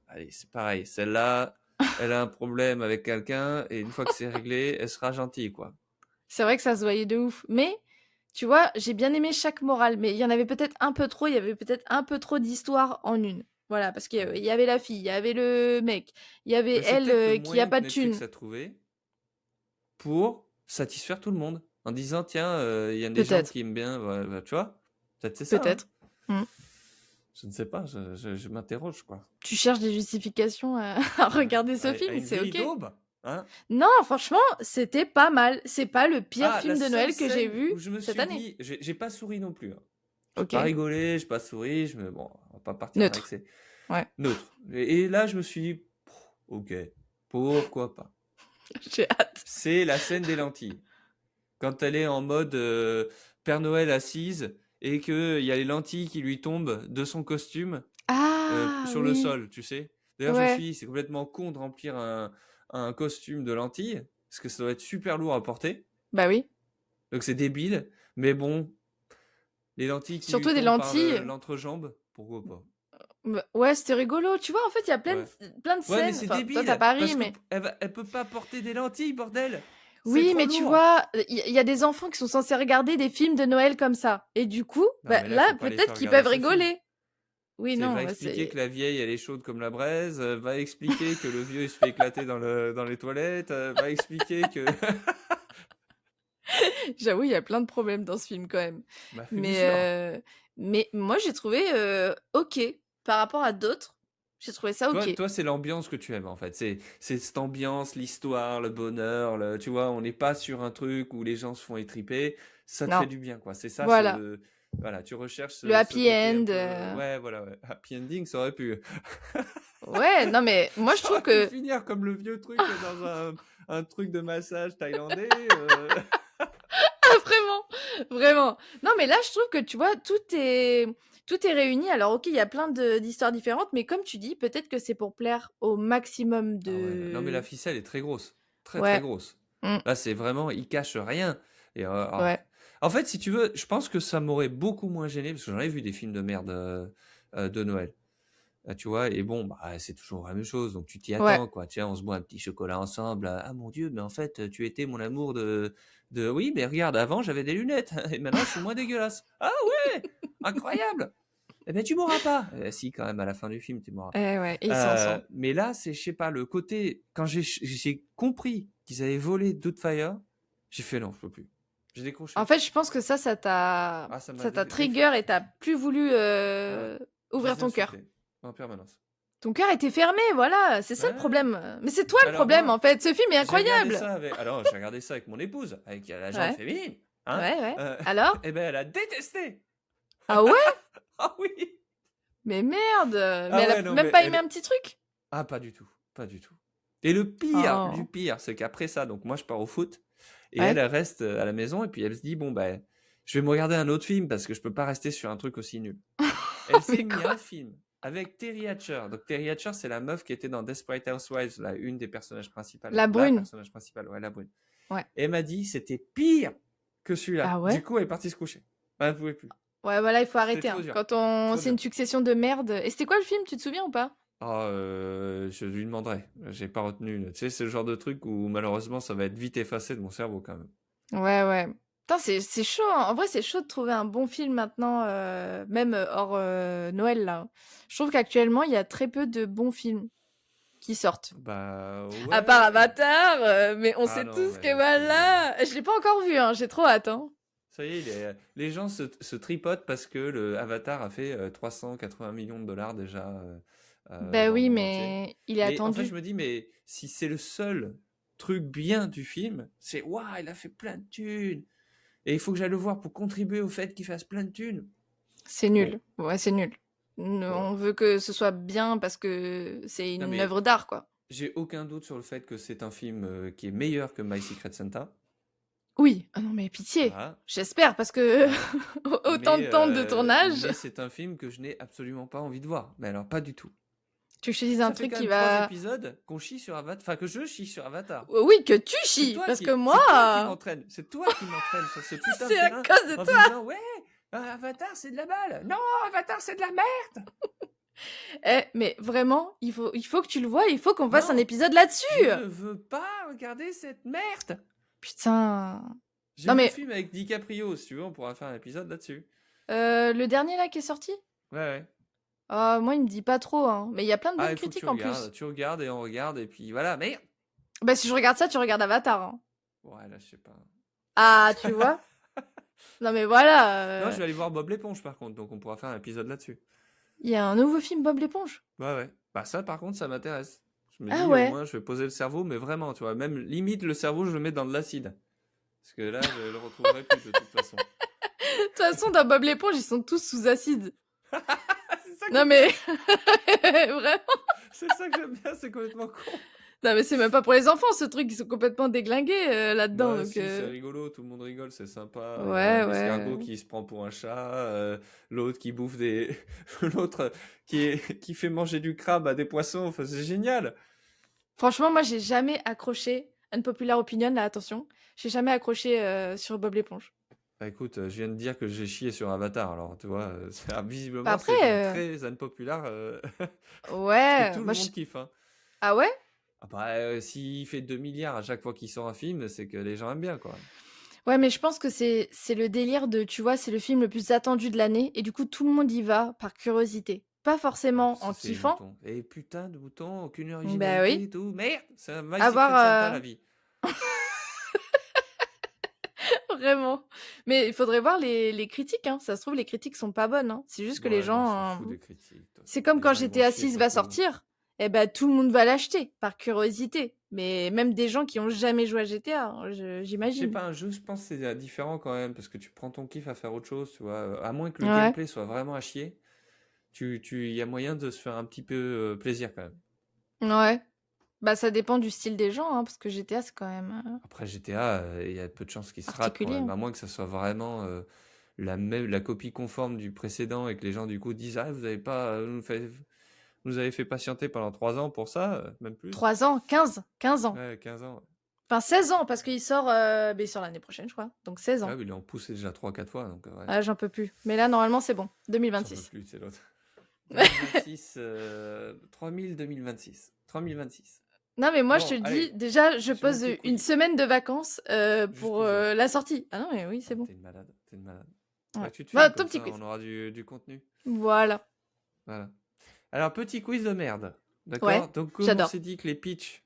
allez, c'est pareil. Celle-là, elle a un problème avec quelqu'un et une fois que c'est réglé, elle sera gentille, quoi. C'est vrai que ça se voyait de ouf. Mais, tu vois, j'ai bien aimé chaque morale, mais il y en avait peut-être un peu trop, il y avait peut-être un peu trop d'histoires en une. Voilà, parce qu'il Ouais. y avait la fille, il y avait le mec, il y avait Mais c'est elle peut-être le qui a moyen pas que de Netflix thune. a trouvé pour satisfaire tout le monde. En disant, tiens, il y a des gens Peut-être, qui aiment bien, tu vois? Peut-être c'est ça, hein? peut-être. Mm. Je ne sais pas, je m'interroge, quoi. Tu cherches des justifications à, à regarder ce À film, une c'est vieille ok. daube, hein? Non, franchement, c'était pas mal. C'est pas le pire Ah, la film de seule Noël que j'ai scène vu où je me cette suis année. dit, j'ai pas souri non plus, hein. J'ai Ok, pas rigolé, j'ai pas souri, bon, on va pas partir avec neutre. ces Ouais, neutres. Et là, je me suis dit, ok, pourquoi pas. j'ai hâte. C'est la scène des lentilles. Quand elle est en mode Père Noël assise et qu'il y a les lentilles qui lui tombent de son costume Ah sur le oui, sol, tu sais. D'ailleurs, je me suis ouais, dit, c'est complètement con de remplir un costume de lentilles, parce que ça doit être super lourd à porter. bah oui. Donc c'est débile. Mais bon, les lentilles qui lui Surtout des tombent par lentilles. l'entrejambe, pourquoi pas. Bah, ouais, c'était rigolo. Tu vois, en fait, il y a Ouais. plein de Ouais, mais scènes. c'est Enfin, toi, t'as débile, pas ri, parce que mais... elle peut pas porter des lentilles, bordel. C'est Oui, trop mais tu lourd. vois, il y a des enfants qui sont censés regarder des films de Noël comme ça. Et du coup, Non, bah, mais là, là, faut pas les peut-être faire qu'ils regarder peuvent ce film. rigoler. Oui, C'est non, va bah, expliquer c'est... que la vieille, elle est chaude comme la braise, va expliquer que le vieux, il se fait éclater dans les toilettes, va expliquer que... J'avoue, il y a plein de problèmes dans ce film quand même. Bah, bien Mais, sûr. mais moi, j'ai trouvé ok. Par rapport à d'autres, j'ai trouvé ça ok. Toi, c'est l'ambiance que tu aimes, en fait. C'est cette ambiance, l'histoire, le bonheur, tu vois, on n'est pas sur un truc où les gens se font étriper. Ça te fait Non, du bien, quoi. C'est ça, voilà. voilà, tu recherches Le ce happy côté un end. peu... Ouais, voilà, ouais. Happy ending, ça aurait pu... Ouais, non, mais moi, je Ça trouve aurait pu que... finir comme le vieux truc dans un truc de massage thaïlandais. Ah, vraiment, vraiment. Non, mais là, je trouve que, tu vois, tout est réuni. Alors, ok, il y a plein d'histoires différentes, mais comme tu dis, peut-être que c'est pour plaire au maximum Ah ouais, non mais la de... ficelle est très grosse, très très Ouais, grosse. mm, Là, c'est vraiment, il cache rien. Et ouais. en fait, si tu veux, je pense que ça m'aurait beaucoup moins gêné parce que j'en ai vu des films de merde de Noël. Tu vois, et bon, bah, c'est toujours la même chose, donc tu t'y Ouais. attends, quoi. Tiens, on se boit un petit chocolat ensemble. Ah mon Dieu, mais en fait, tu étais mon amour Oui, mais regarde, avant j'avais des lunettes et maintenant je suis moins dégueulasse. Ah ouais, incroyable. Eh ben tu mourras pas. Si, quand même, à la fin du film, tu mourras. Eh ouais, et ils sont ensemble. Mais là, c'est, je sais pas, le côté, quand j'ai compris qu'ils avaient volé Doubtfire, j'ai fait non, je peux plus. J'ai En décroché. fait, je pense que Ah, ça m'a ça t'a trigger et t'as plus voulu Ah ouais. Je ouvrir les ton cœur. insultais en permanence. Ton cœur était fermé, voilà, c'est ça le Ouais. problème. Mais c'est toi le Alors problème, en moi, fait. Ce film est j'ai regardé incroyable. ça avec, alors j'ai regardé ça avec mon épouse, avec la gente Ouais, féminine, hein. ouais, ouais. Euh, Alors? et ben elle a détesté. Ah ouais? Ah oui. Mais merde! Mais Ah elle a ouais, non même mais pas aimé elle, un petit truc? ah pas du tout, pas du tout. Et le pire du Oh. pire, c'est qu'après ça, donc moi je pars au foot et elle, Ouais. elle reste à la maison et puis elle se dit bon ben je vais me regarder un autre film parce que je peux pas rester sur un truc aussi nul. Elle s'est Mais mis quoi? un film avec Terry Hatcher. Donc Terry Hatcher, c'est la meuf qui était dans Desperate Housewives, là, une des personnages principales, La la brune. personnage principale, ouais, la brune. Ouais. Et elle m'a dit c'était pire que celui-là. Ah Du ouais? coup, elle est partie se coucher. Elle ne pouvait plus. Ouais, voilà, il faut C'était arrêter, trop hein. dur, Quand on trop c'est dur. une succession de merde. Et c'était quoi le film, tu te souviens ou pas? Ah, je lui demanderai. J'ai pas retenu. Tu sais, c'est le genre de truc où malheureusement ça va être vite effacé de mon cerveau quand même. Ouais, ouais. Putain, c'est chaud, hein. En vrai, c'est chaud de trouver un bon film maintenant, même hors Noël, là. Je trouve qu'actuellement, il y a très peu de bons films qui sortent. Bah À part ouais. Avatar, mais on Ah sait non, tous que mais c'est. voilà. Je l'ai pas encore vu, hein. J'ai trop hâte, hein. Ça y est, les gens se tripotent parce que le Avatar a fait 380 millions de dollars déjà Ben dans le oui, monde entier. mais il est Mais en fait, je attendu. me dis, mais si c'est le seul truc bien du film, c'est waouh, il a fait plein de thunes. Et il faut que j'aille le voir pour contribuer au fait qu'il fasse plein de thunes. C'est Bon, nul. Ouais, c'est nul. bon. On veut que ce soit bien parce que c'est Non, une mais œuvre d'art, quoi. j'ai aucun doute sur le fait que c'est un film qui est meilleur que My Secret Santa. Oui. Ah non, mais pitié. Voilà, J'espère parce que voilà. autant de temps de tournage, Mais c'est un film que je n'ai absolument pas envie de voir. Mais alors, pas du tout. tu veux que je te dise un Ça fait truc quand qui même 3 va... épisodes qu'on chie sur Avatar. Enfin, que je chie sur Avatar. Oui, que tu chies, parce que moi, C'est toi qui m'entraîne. C'est toi qui m'entraîne sur ce putain de c'est à terrain cause de en toi. disant ouais, Avatar c'est de la balle. Non, Avatar c'est de la merde. Mais vraiment, il faut que tu le vois, il faut qu'on fasse un Non, épisode là-dessus. je ne veux pas regarder cette merde. Putain. J'ai Non vu le mais film avec DiCaprio, si tu veux, on pourra faire un épisode là-dessus. le dernier là qui est sorti? Ouais, ouais. Moi, il me dit pas trop, hein. Mais il y a plein de Ah, bonnes il faut que critiques en plus. tu regardes et on regarde, et puis voilà, mais... Bah si je regarde ça, tu regardes Avatar, hein. Ouais, là, je sais pas. Ah, tu vois? Non mais voilà, Non, je vais aller voir Bob l'éponge, par contre, donc on pourra faire un épisode là-dessus. il y a un nouveau film Bob l'éponge. Ouais, ouais. Bah ça, par contre, ça m'intéresse. Je me Ah dis, au ouais. moins, je vais poser le cerveau, mais vraiment, tu vois, même limite, le cerveau, je le mets dans de l'acide. Parce que là, je le retrouverai plus, de toute façon. De toute façon, dans Bob l'éponge, ils sont tous sous acide. C'est ça que Non j'aime mais bien. vraiment. C'est ça que j'aime bien, c'est complètement con. Non mais c'est même pas pour les enfants ce truc, ils sont complètement déglingués là-dedans. Bah Donc si, c'est rigolo, tout le monde rigole, c'est sympa. Il y a ouais un ouais. escargot qui se prend pour un chat, l'autre qui bouffe des... l'autre qui fait manger du crabe à des poissons, enfin, c'est génial. Franchement, moi j'ai jamais accroché. Unpopular opinion là, attention. J'ai jamais accroché sur Bob l'éponge. Bah écoute, je viens de dire que j'ai chié sur Avatar, alors tu vois, Bah visiblement après, c'est très unpopulaire, parce que ouais, tout le moi monde kiffe, hein. ah ouais? Ah bah, s'il fait 2 milliards à chaque fois qu'il sort un film, c'est que les gens aiment bien, quoi. Ouais, mais je pense que c'est le délire de, tu vois, c'est le film le plus attendu de l'année et du coup tout le monde y va par curiosité, pas Ah, forcément en ça c'est les kiffant. moutons. Et putain de moutons, aucune Bah originalité oui, et tout. Merde, c'est un My Secret Santa avoir la vie. vraiment. Mais il faudrait voir les critiques, hein. Ça se trouve les critiques sont pas bonnes, hein. C'est juste que les Ouais, mais on gens, s'en fout des critiques, de toute c'est façon. comme Les quand gens ils vont GTA chier 6 va surtout. sortir, eh ben tout le monde va l'acheter par curiosité. Mais même des gens qui ont jamais joué à GTA, hein, Je sais j'imagine. pas, un jeu, je pense que c'est différent quand même, parce que tu prends ton kiff à faire autre chose, tu vois. À moins que le Ouais, gameplay soit vraiment à chier, y a moyen de se faire un petit peu plaisir quand même. ouais. Bah ça dépend du style des gens, hein, parce que GTA c'est quand même Après GTA, il y a peu de chances qu'il se rate quand particulier, même, hein. à moins que ça soit vraiment la copie conforme du précédent et que les gens du coup disent ah vous avez pas nous avez fait patienter pendant 3 ans pour ça, même plus. 3 ans, 15 ans. Ouais, 15 ans. Enfin 16 ans parce qu'il sort, il sort l'année prochaine je crois, donc 16 Ouais, ans. mais ils l'ont poussé déjà 3 4 fois, donc ouais. Ah j'en peux plus. Mais là normalement c'est bon, J'en peux 2026. plus, c'est l'autre. 2026, 3000 2026. 3026. Non mais moi je te Bon, le dis, allez, déjà je j'ai mon pose petit une quiz. semaine de vacances Juste pour pour ça. la sortie. Ah non mais oui c'est Ah, bon. t'es une malade, t'es une malade. Bah, Ouais. tu te Bah, filmes ton comme petit ça, quiz. on aura du contenu. Voilà. Voilà. Alors, petit quiz de merde. Ouais, D'accord? Donc, comme on j'adore. s'est dit que les pitchs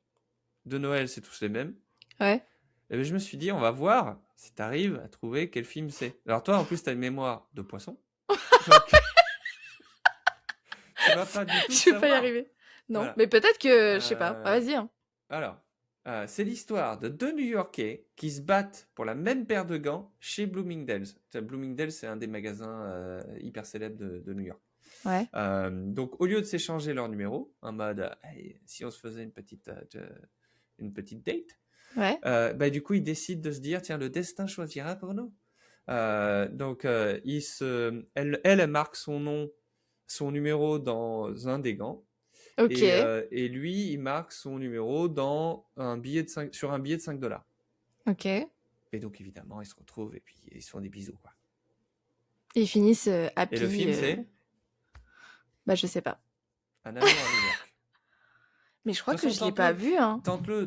de Noël, c'est tous les mêmes, Ouais. eh ben, je me suis dit, on va voir si t'arrives à trouver quel film c'est. Alors, toi, en plus, t'as une mémoire de poisson. Donc, tu vas pas du tout Je vais pas y savoir. arriver. Non, Voilà. mais peut-être que je sais pas. Ah, Euh, vas-y, hein. alors, c'est l'histoire de deux New-Yorkais qui se battent pour la même paire de gants chez Bloomingdale's. Bloomingdale's, c'est un des magasins hyper célèbres de New York. Ouais. Donc, au lieu de s'échanger leurs numéros, en mode, hey, si on se faisait une petite date, Ouais. bah, du coup, ils décident de se dire, tiens, le destin choisira pour nous. Donc, elle marque son numéro dans un des gants. Ok. Et lui, il marque son numéro sur un billet de 5 $. Ok. Et Et donc, évidemment, ils se retrouvent et puis ils se font des bisous, quoi. ils finissent Et le happy. film, c'est Bah je sais pas. Un amour à New York. Mais je crois De toute que façon, je l'ai pas tente-le. vu, hein.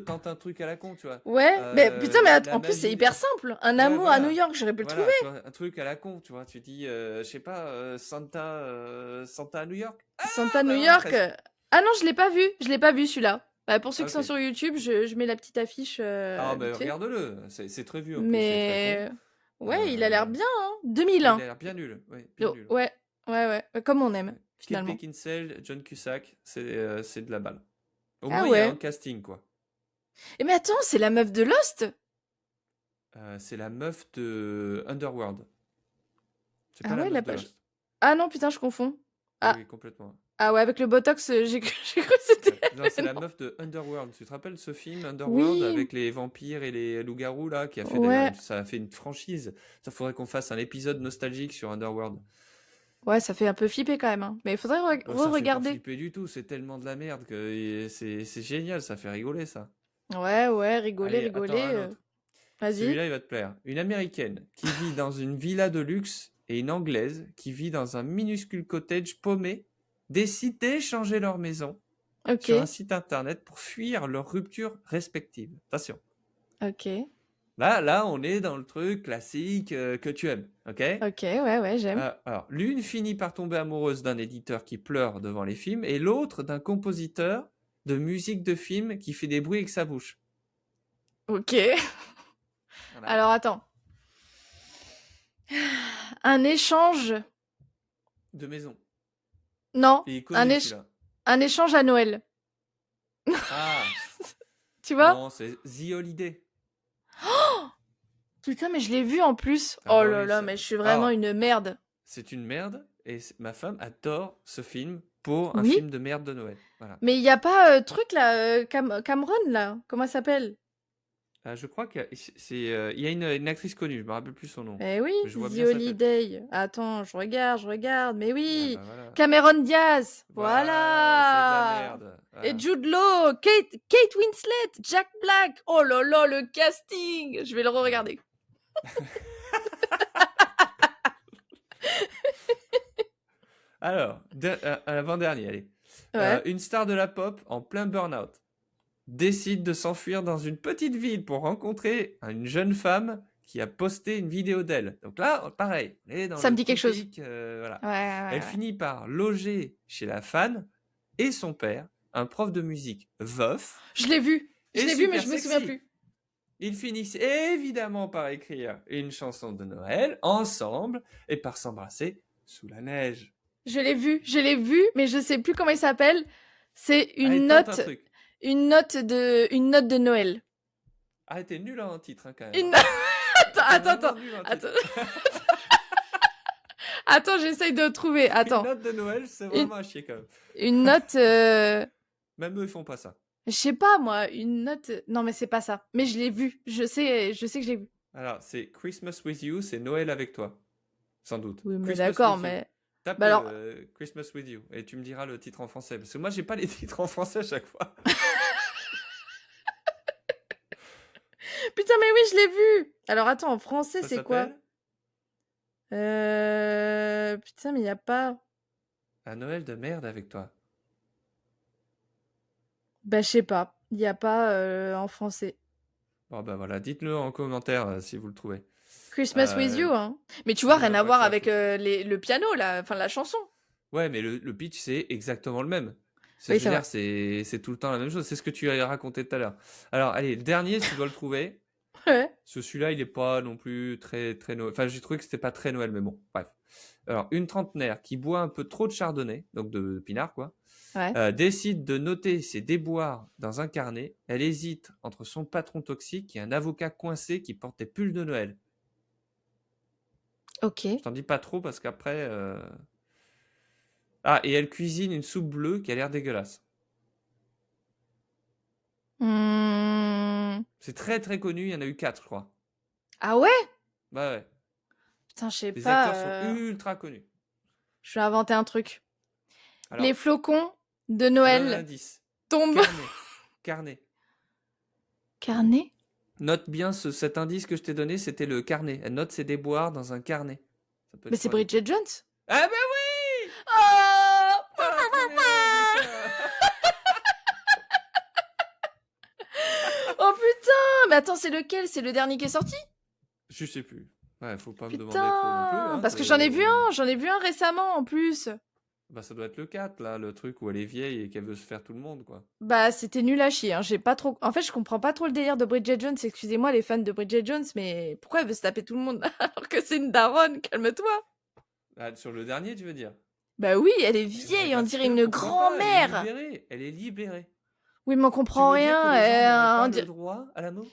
Tente un truc à la con, tu vois. Ouais. Mais putain, mais La en plus c'est magie. hyper simple. Un Ouais, amour à New voilà. York, j'aurais pu le trouver. Voilà, tu vois, un truc à la con, tu vois. Tu dis, je sais pas, Santa à New York. Santa New Bah voilà, York. presque. Ah non, je l'ai pas vu. Je l'ai pas vu celui-là. Bah, pour ceux qui sont Ok. sur YouTube, je mets la petite affiche Ah, mais vite fait. regarde-le. C'est très vu en plus, c'est très con. Mais ouais, il a l'air Euh, bien, hein. Il a 2001. l'air bien nul. Ouais, bien nul. Ouais, ouais, ouais. Comme on aime, Ouais. Kate finalement. Beckinsale, John Cusack, c'est de la balle. Au Ah moins, il y a un ouais. casting, quoi. Et mais attends, c'est la meuf de Lost? C'est la meuf de Underworld. C'est Ah pas la ouais, meuf la de page. Lost. Ah non, putain, je confonds. Oui, Ah, oui, complètement. ah ouais, avec le Botox, j'ai cru que c'était Ouais. Non, c'est elle. la Non. meuf de Underworld. Tu te rappelles ce film Underworld Oui, avec les vampires et les loups-garous là, qui a fait d'ailleurs, ouais. ça a fait une franchise. Ça faudrait qu'on fasse un épisode nostalgique sur Underworld. Ouais, ça fait un peu flipper quand même, hein. Mais il faudrait Oh, ça fait pas re-regarder. flipper du tout. C'est tellement de la merde que c'est génial. Ça fait rigoler ça. Ouais, ouais, rigoler, Allez, attends rigoler. un autre. Vas-y. Celui-là, il va te plaire. Une américaine qui vit dans une villa de luxe et une anglaise qui vit dans un minuscule cottage paumé décident d'échanger leur maison Ok, sur un site internet pour fuir leurs ruptures respectives. Attention. ok, Là, on est dans le truc classique que tu aimes, ok? ok, ouais, j'aime. Alors, l'une finit par tomber amoureuse d'un éditeur qui pleure devant les films et l'autre d'un compositeur de musique de film qui fait des bruits avec sa bouche. Ok. Voilà. Alors, attends. Un échange... De maison. Non, Il est un, connu, éch- celui-là. un échange à Noël. Ah, Tu vois? non, c'est The Holiday. Putain, mais je l'ai vu en plus. Ah Oh bah là oui, là, mais je suis vraiment Alors, une merde. c'est une merde et ma femme adore ce film pour un Oui, film de merde de Noël. Voilà. mais il n'y a pas truc là, Cameron là. Comment elle s'appelle? Je crois qu'il y a, il y a une actrice connue, je me rappelle plus son nom. Eh oui, Mais je vois The bien sa tête. Attends, je regarde. Mais Ah oui, bah voilà. Cameron Diaz. Voilà, c'est de la merde. Et Voilà. Jude Law, Kate Winslet, Jack Black. Oh là là, le casting. Je vais le re-regarder. Alors, avant-dernier, allez. Ouais. Une star de la pop en plein burn-out décide de s'enfuir dans une petite ville pour rencontrer une jeune femme qui a posté une vidéo d'elle. Donc là, pareil, on est dans Ça me le dit quelque chose. typique, voilà. Ouais. Elle finit par loger chez la fan et son père, un prof de musique veuf. Je l'ai vu. Je Et l'ai vu, mais super je me souviens sexy. plus. Ils finissent évidemment par écrire une chanson de Noël ensemble et par s'embrasser sous la neige. Je l'ai vu, mais je sais plus comment il s'appelle. C'est Allez, une tente un note, truc. une note de Noël. Ah, t'es nul en titre hein, quand même. Une... hein. T'es attends, vraiment nul en titre. Attends, j'essaye de trouver. Une Attends, note de Noël, c'est vraiment à chier quand même. une note. Même eux, ils font pas ça. Je sais pas moi, une note. Non, mais c'est pas ça. Mais je l'ai vu. Je sais que je l'ai vu. Alors, c'est Christmas with you, c'est Noël avec toi. Sans doute. Oui, mais Christmas d'accord, with you. mais. Tape Bah alors. Christmas with you et tu me diras le titre en français. Parce que moi, j'ai pas les titres en français à chaque fois. Putain, mais oui, je l'ai vu. Alors attends, en français, Ça c'est quoi? s'appelle Putain, mais il y a pas. Un Noël de merde avec toi. Bah, je sais pas. Il y a pas en français. Bon, bah voilà, dites-le en commentaire si vous le trouvez. Christmas with you, hein. Mais tu vois, il y en rien a à pas voir que ça à avec foutre. le piano, là. Enfin, la chanson. Ouais, mais le pitch, c'est exactement le même. Oui, Je c'est veux vrai. dire, c'est tout le temps la même chose. C'est ce que tu as raconté tout à l'heure. Alors, allez, le dernier, si tu dois le trouver. Ouais. Celui-là, il est pas non plus très Noël. Enfin, j'ai trouvé que c'était pas très Noël, mais bon, bref. Alors, une trentenaire qui boit un peu trop de chardonnay, donc de pinard, quoi, Ouais. décide de noter ses déboires dans un carnet. Elle hésite entre son patron toxique et un avocat coincé qui porte des pulls de Noël. Ok. Je t'en dis pas trop parce qu'après. Ah, et elle cuisine une soupe bleue qui a l'air dégueulasse. Hmm. C'est très très connu, il y en a eu 4, je crois. Ah ouais? Bah ouais. Putain, je sais Les pas. acteurs sont ultra connus. Je vais inventer un truc. Alors, Les flocons de je te donne un Noël indice. tombent. Carnet. Carnet? Note bien cet indice que je t'ai donné, c'était le carnet. Elle note ses déboires dans un carnet. Ça peut Mais être c'est pour aller- Bridget Jones. Ah bah oui! Oh T'as retrouvé le résultat. Oh putain! Mais attends, c'est lequel? C'est le dernier qui est sorti? Je sais plus. Ouais, faut pas me demander trop non plus. Putain! Hein, Parce que j'en ai vu un récemment en plus. Bah ça doit être le 4, là, le truc où elle est vieille et qu'elle veut se faire tout le monde, quoi. Bah, c'était nul à chier, hein. J'ai pas trop... En fait, je comprends pas trop le délire de Bridget Jones. Excusez-moi, les fans de Bridget Jones, mais pourquoi elle veut se taper tout le monde alors que c'est une daronne? Calme-toi. Ah, sur le dernier, tu veux dire? Bah oui, elle est Mais vieille, on parce dirait que, une pourquoi pas, grand-mère. Elle est libérée. Oui, mais on Tu comprend veux dire que rien. les gens n'auraient pas on le dirait- droit à l'amour?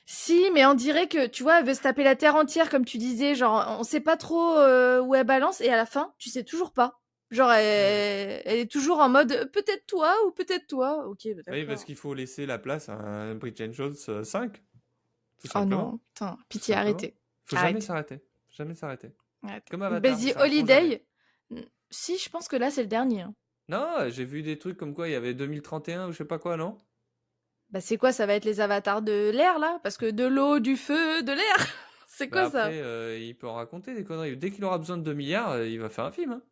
Si, mais on dirait que, tu vois, elle veut se taper la terre entière, comme tu disais. Genre, on sait pas trop où elle balance, et à la fin, tu sais toujours pas. Genre, elle est toujours en mode peut-être toi ou peut-être toi. Ok, bah, Oui, parce d'accord. qu'il faut laisser la place à un Bridget Jones 5, tout Oh simplement. non, putain, Tout pitié, simplement. arrêtez. Faut Arrête. jamais s'arrêter. Jamais s'arrêter. Arrête. Comme Avatar, Busy ils s'arrêteront jamais. Holiday. Si, je pense que là, c'est le dernier, hein. Non, j'ai vu des trucs comme quoi il y avait 2031 ou je sais pas quoi, non? Bah, c'est quoi? Ça va être les avatars de l'air, là? Parce que de l'eau, du feu, de l'air. C'est Bah quoi ça? après, il peut en raconter des conneries. Dès qu'il aura besoin de 2 milliards, il va faire un film. Hein.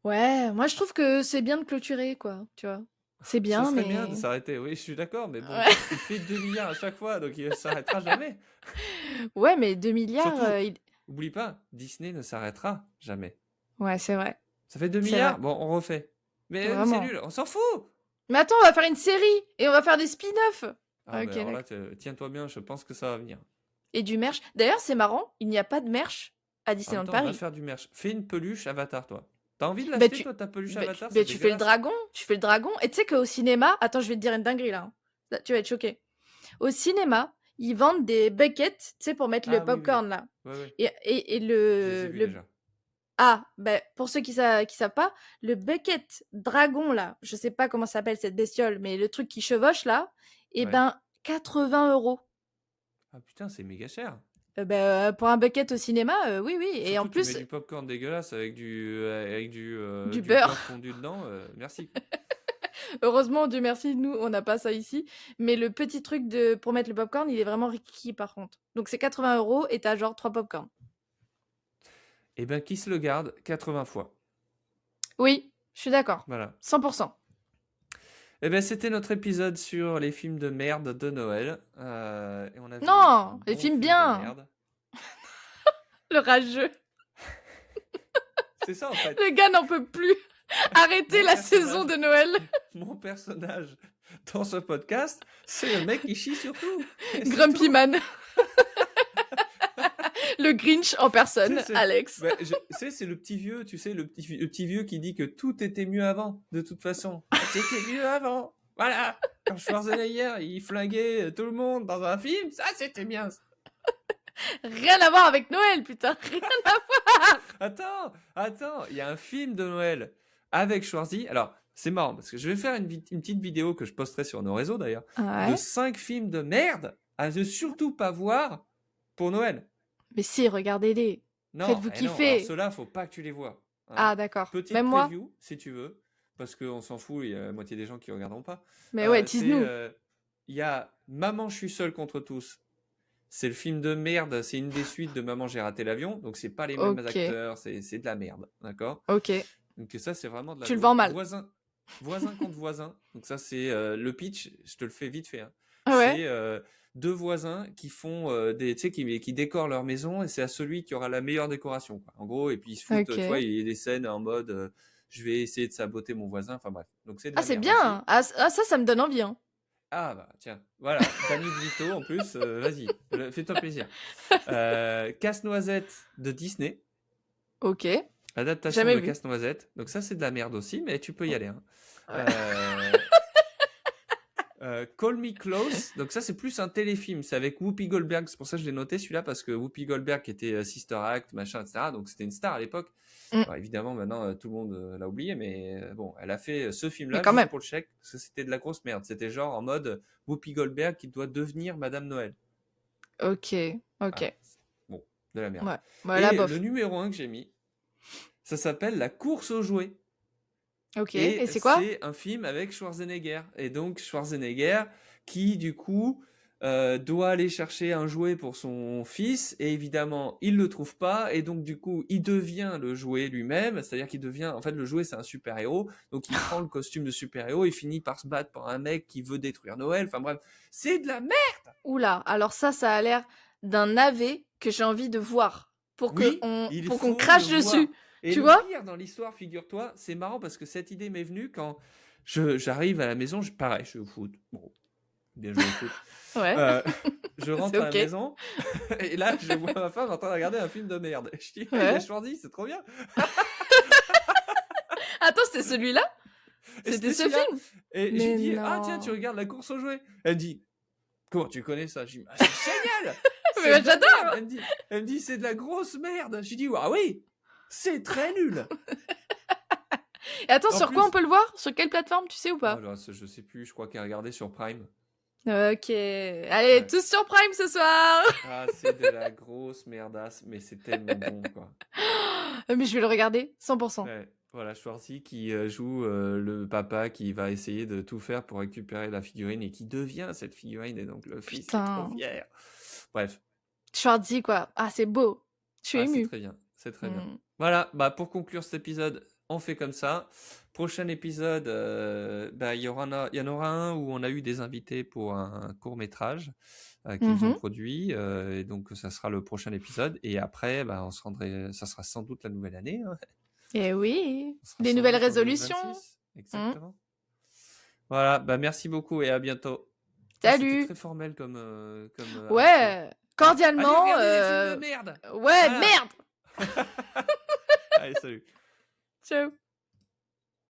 Ouais, moi je trouve que c'est bien de clôturer, quoi, tu vois? C'est Ça bien, serait bien de mais s'arrêter, oui, je suis d'accord, mais bon, ouais, il fait 2 milliards à chaque fois, donc il s'arrêtera jamais. ouais, mais 2 000 000 Surtout, il oublie pas, Disney ne s'arrêtera jamais. ouais, c'est vrai, Ça fait 2 c'est vrai, milliards? Bon, on refait. Mais c'est vraiment. nul, on s'en fout! Mais attends, on va faire une série et on va faire des spin-offs! Ah, OK, mais alors là, d'accord. tiens-toi bien, je pense que ça va venir. Et du merch. D'ailleurs, c'est marrant, il n'y a pas de merch à En même Disneyland temps, va Paris. faire du merch. Fais une peluche Avatar, toi. T'as envie de Bah l'acheter, tu toi, ta peluche bah tu Avatar? bah C'est tu fais le dégueulasse. dragon, tu fais le dragon et tu sais qu'au cinéma attends, je vais te dire une dinguerie là, hein. Là, tu vas être choqué. Au cinéma, ils vendent des buckets, tu sais, pour mettre le Ah oui, oui. popcorn là Ouais, ouais. et Je les ai vus le déjà. ah, bah, pour ceux qui savent pas, le bucket dragon là, je sais pas comment s'appelle cette bestiole, mais le truc qui chevauche là, et Ouais. ben 80 €. Ah putain, c'est méga cher. Pour un bucket au cinéma, oui, oui et en Surtout, tu mets plus, du popcorn dégueulasse du du beurre beurre. fondu dedans. Merci, quoi. Heureusement, Dieu merci, nous, on n'a pas ça ici. Mais le petit truc de pour mettre le popcorn, il est vraiment rikiki par contre. Donc c'est 80 € et t'as genre 3 popcorn. Eh ben, qui se le garde 80 fois. Oui, je suis d'accord. Voilà. 100%. Eh ben, c'était notre épisode sur les films de merde de Noël. Et on a vu un Non, les bon films film de bien. merde. Le rageux. C'est ça, en fait. Le gars n'en peut plus. Arrêtez Mon la saison personnage, de Noël. mon personnage dans ce podcast, c'est le mec qui chie sur tout. Et c'est Grumpy tout. Man. Le Grinch en Tu sais, personne, Alex. c'est le petit vieux, tu sais, le petit vieux qui dit que tout était mieux avant, de toute façon. C'était mieux avant. Voilà. Quand Schwarzenegger, il flinguait tout le monde dans un film, ça c'était bien. Rien à voir avec Noël, putain. Rien à voir. Attends, il y a un film de Noël avec Schwarzy. Alors, c'est marrant parce que je vais faire une petite vidéo que je posterai sur nos réseaux d'ailleurs, de Ouais. 5 films de merde à ne surtout pas voir pour Noël. Mais si, regardez-les. Non, Faites-vous non, alors kiffer. ceux-là, faut pas que tu les vois. Hein. Ah, d'accord. Petite Même moi. preview, si tu veux, parce qu'on s'en fout, il y a la moitié des gens qui regarderont pas. Mais ouais, C'est, tease-nous. il y a Maman, je suis seul contre tous. C'est le film de merde, c'est une des suites de Maman, j'ai raté l'avion, donc c'est pas les mêmes Ok. acteurs, c'est de la merde, d'accord? Ok. Donc ça, c'est vraiment de la Tu le daube. vends mal. Voisin contre voisin. Donc ça, c'est le pitch, je te le fais vite fait. Hein. Ah ouais? C'est deux voisins qui font tu sais, qui décorent leur maison et c'est à celui qui aura la meilleure décoration. Quoi. En gros, et puis ils se foutent, tu vois, Ok. il y a des scènes en mode je vais essayer de saboter mon voisin. Enfin bref. Donc c'est de Ah, la c'est merde aussi. bien. Ah, ça me donne envie, hein. Ah bah tiens, voilà, Danny DeVito en plus, vas-y, fais-toi plaisir. Casse-noisette de Disney. Ok. Adaptation Jamais de vu. Casse-Noisette. Donc ça, c'est de la merde aussi, mais tu peux y aller. Hein. Ouais. Call Me Close. Donc ça, c'est plus un téléfilm. C'est avec Whoopi Goldberg. C'est pour ça que je l'ai noté celui-là, parce que Whoopi Goldberg était Sister Act, machin, etc. Donc c'était une star à l'époque. Mm. Alors, évidemment, maintenant, tout le monde l'a oublié, mais bon, elle a fait ce Mais film-là quand juste même. pour le chèque, parce que c'était de la grosse merde. C'était genre en mode Whoopi Goldberg qui doit devenir Madame Noël. Ok. Ok. Voilà. Bon, de la merde. Ouais. Voilà, Et le bof. numéro 1 que j'ai mis, ça s'appelle La course aux jouets. Ok. Et Et c'est quoi? c'est un film avec Schwarzenegger. Et donc Schwarzenegger qui, du coup, doit aller chercher un jouet pour son fils. Et évidemment, il le trouve pas. Et donc, du coup, il devient le jouet lui-même. C'est-à-dire qu'il devient... En fait, le jouet, c'est un super-héros. Donc, il prend le costume de super-héros. Il finit par se battre pour un mec qui veut détruire Noël. Enfin bref, c'est de la merde. Oula. Alors ça a l'air d'un navet que j'ai envie de voir Oui, il pour qu'on faut le crache voir. dessus. Et Tu le vois? pire dans l'histoire, figure-toi, c'est marrant parce que cette idée m'est venue quand j'arrive à la maison, pareil, je suis au foot. Bon, bien joué au foot. Ouais. Je C'est rentre à la ok. maison et là, je vois ma femme en train de regarder un film de merde. Et je dis, hey, il y a Ouais. Schwarzy, c'est trop bien. Attends, c'était celui-là? Et C'était ce celui-là. film? Et j'ai Mais dit, ah tiens, tu non. regardes la course aux jouets. Elle dit, comment tu connais ça? Je dis, ah, c'est génial. Mais C'est de la j'adore. merde. Elle me dit, c'est de la grosse merde. J'ai dit, ah oui, c'est très nul. Et attends, En sur quoi plus, on peut le voir? Sur quelle plateforme, tu sais ou oh pas? là, je sais plus, je crois qu'elle a regardé sur Prime. Ok. Allez, Ouais. tous sur Prime ce soir. Ah, c'est de la grosse merdasse, mais c'est tellement bon, quoi. Mais je vais le regarder, 100%. Ouais, voilà, Schwarzy qui joue le papa qui va essayer de tout faire pour récupérer la figurine et qui devient cette figurine, et donc le fils est trop Putain. fier. Bref, Schwarzy, quoi. Ah, c'est beau. Je suis ah, c'est émue. très bien, c'est très bien. Hmm. Voilà, bah pour conclure cet épisode, on fait comme ça. Prochain épisode, il y en aura un où on a eu des invités pour un court-métrage qu'ils ont produit. Et donc, ça sera le prochain épisode. Et après, ça sera sans doute la nouvelle année. Hein. Et oui, Ça sera des sans nouvelles doute en résolutions. 2026. Exactement. Voilà, merci beaucoup et à bientôt. Salut. C'était très formel comme ouais, cordialement. Allez, regardez les films de merde. Ouais, Voilà. merde. Allez, salut. Ciao.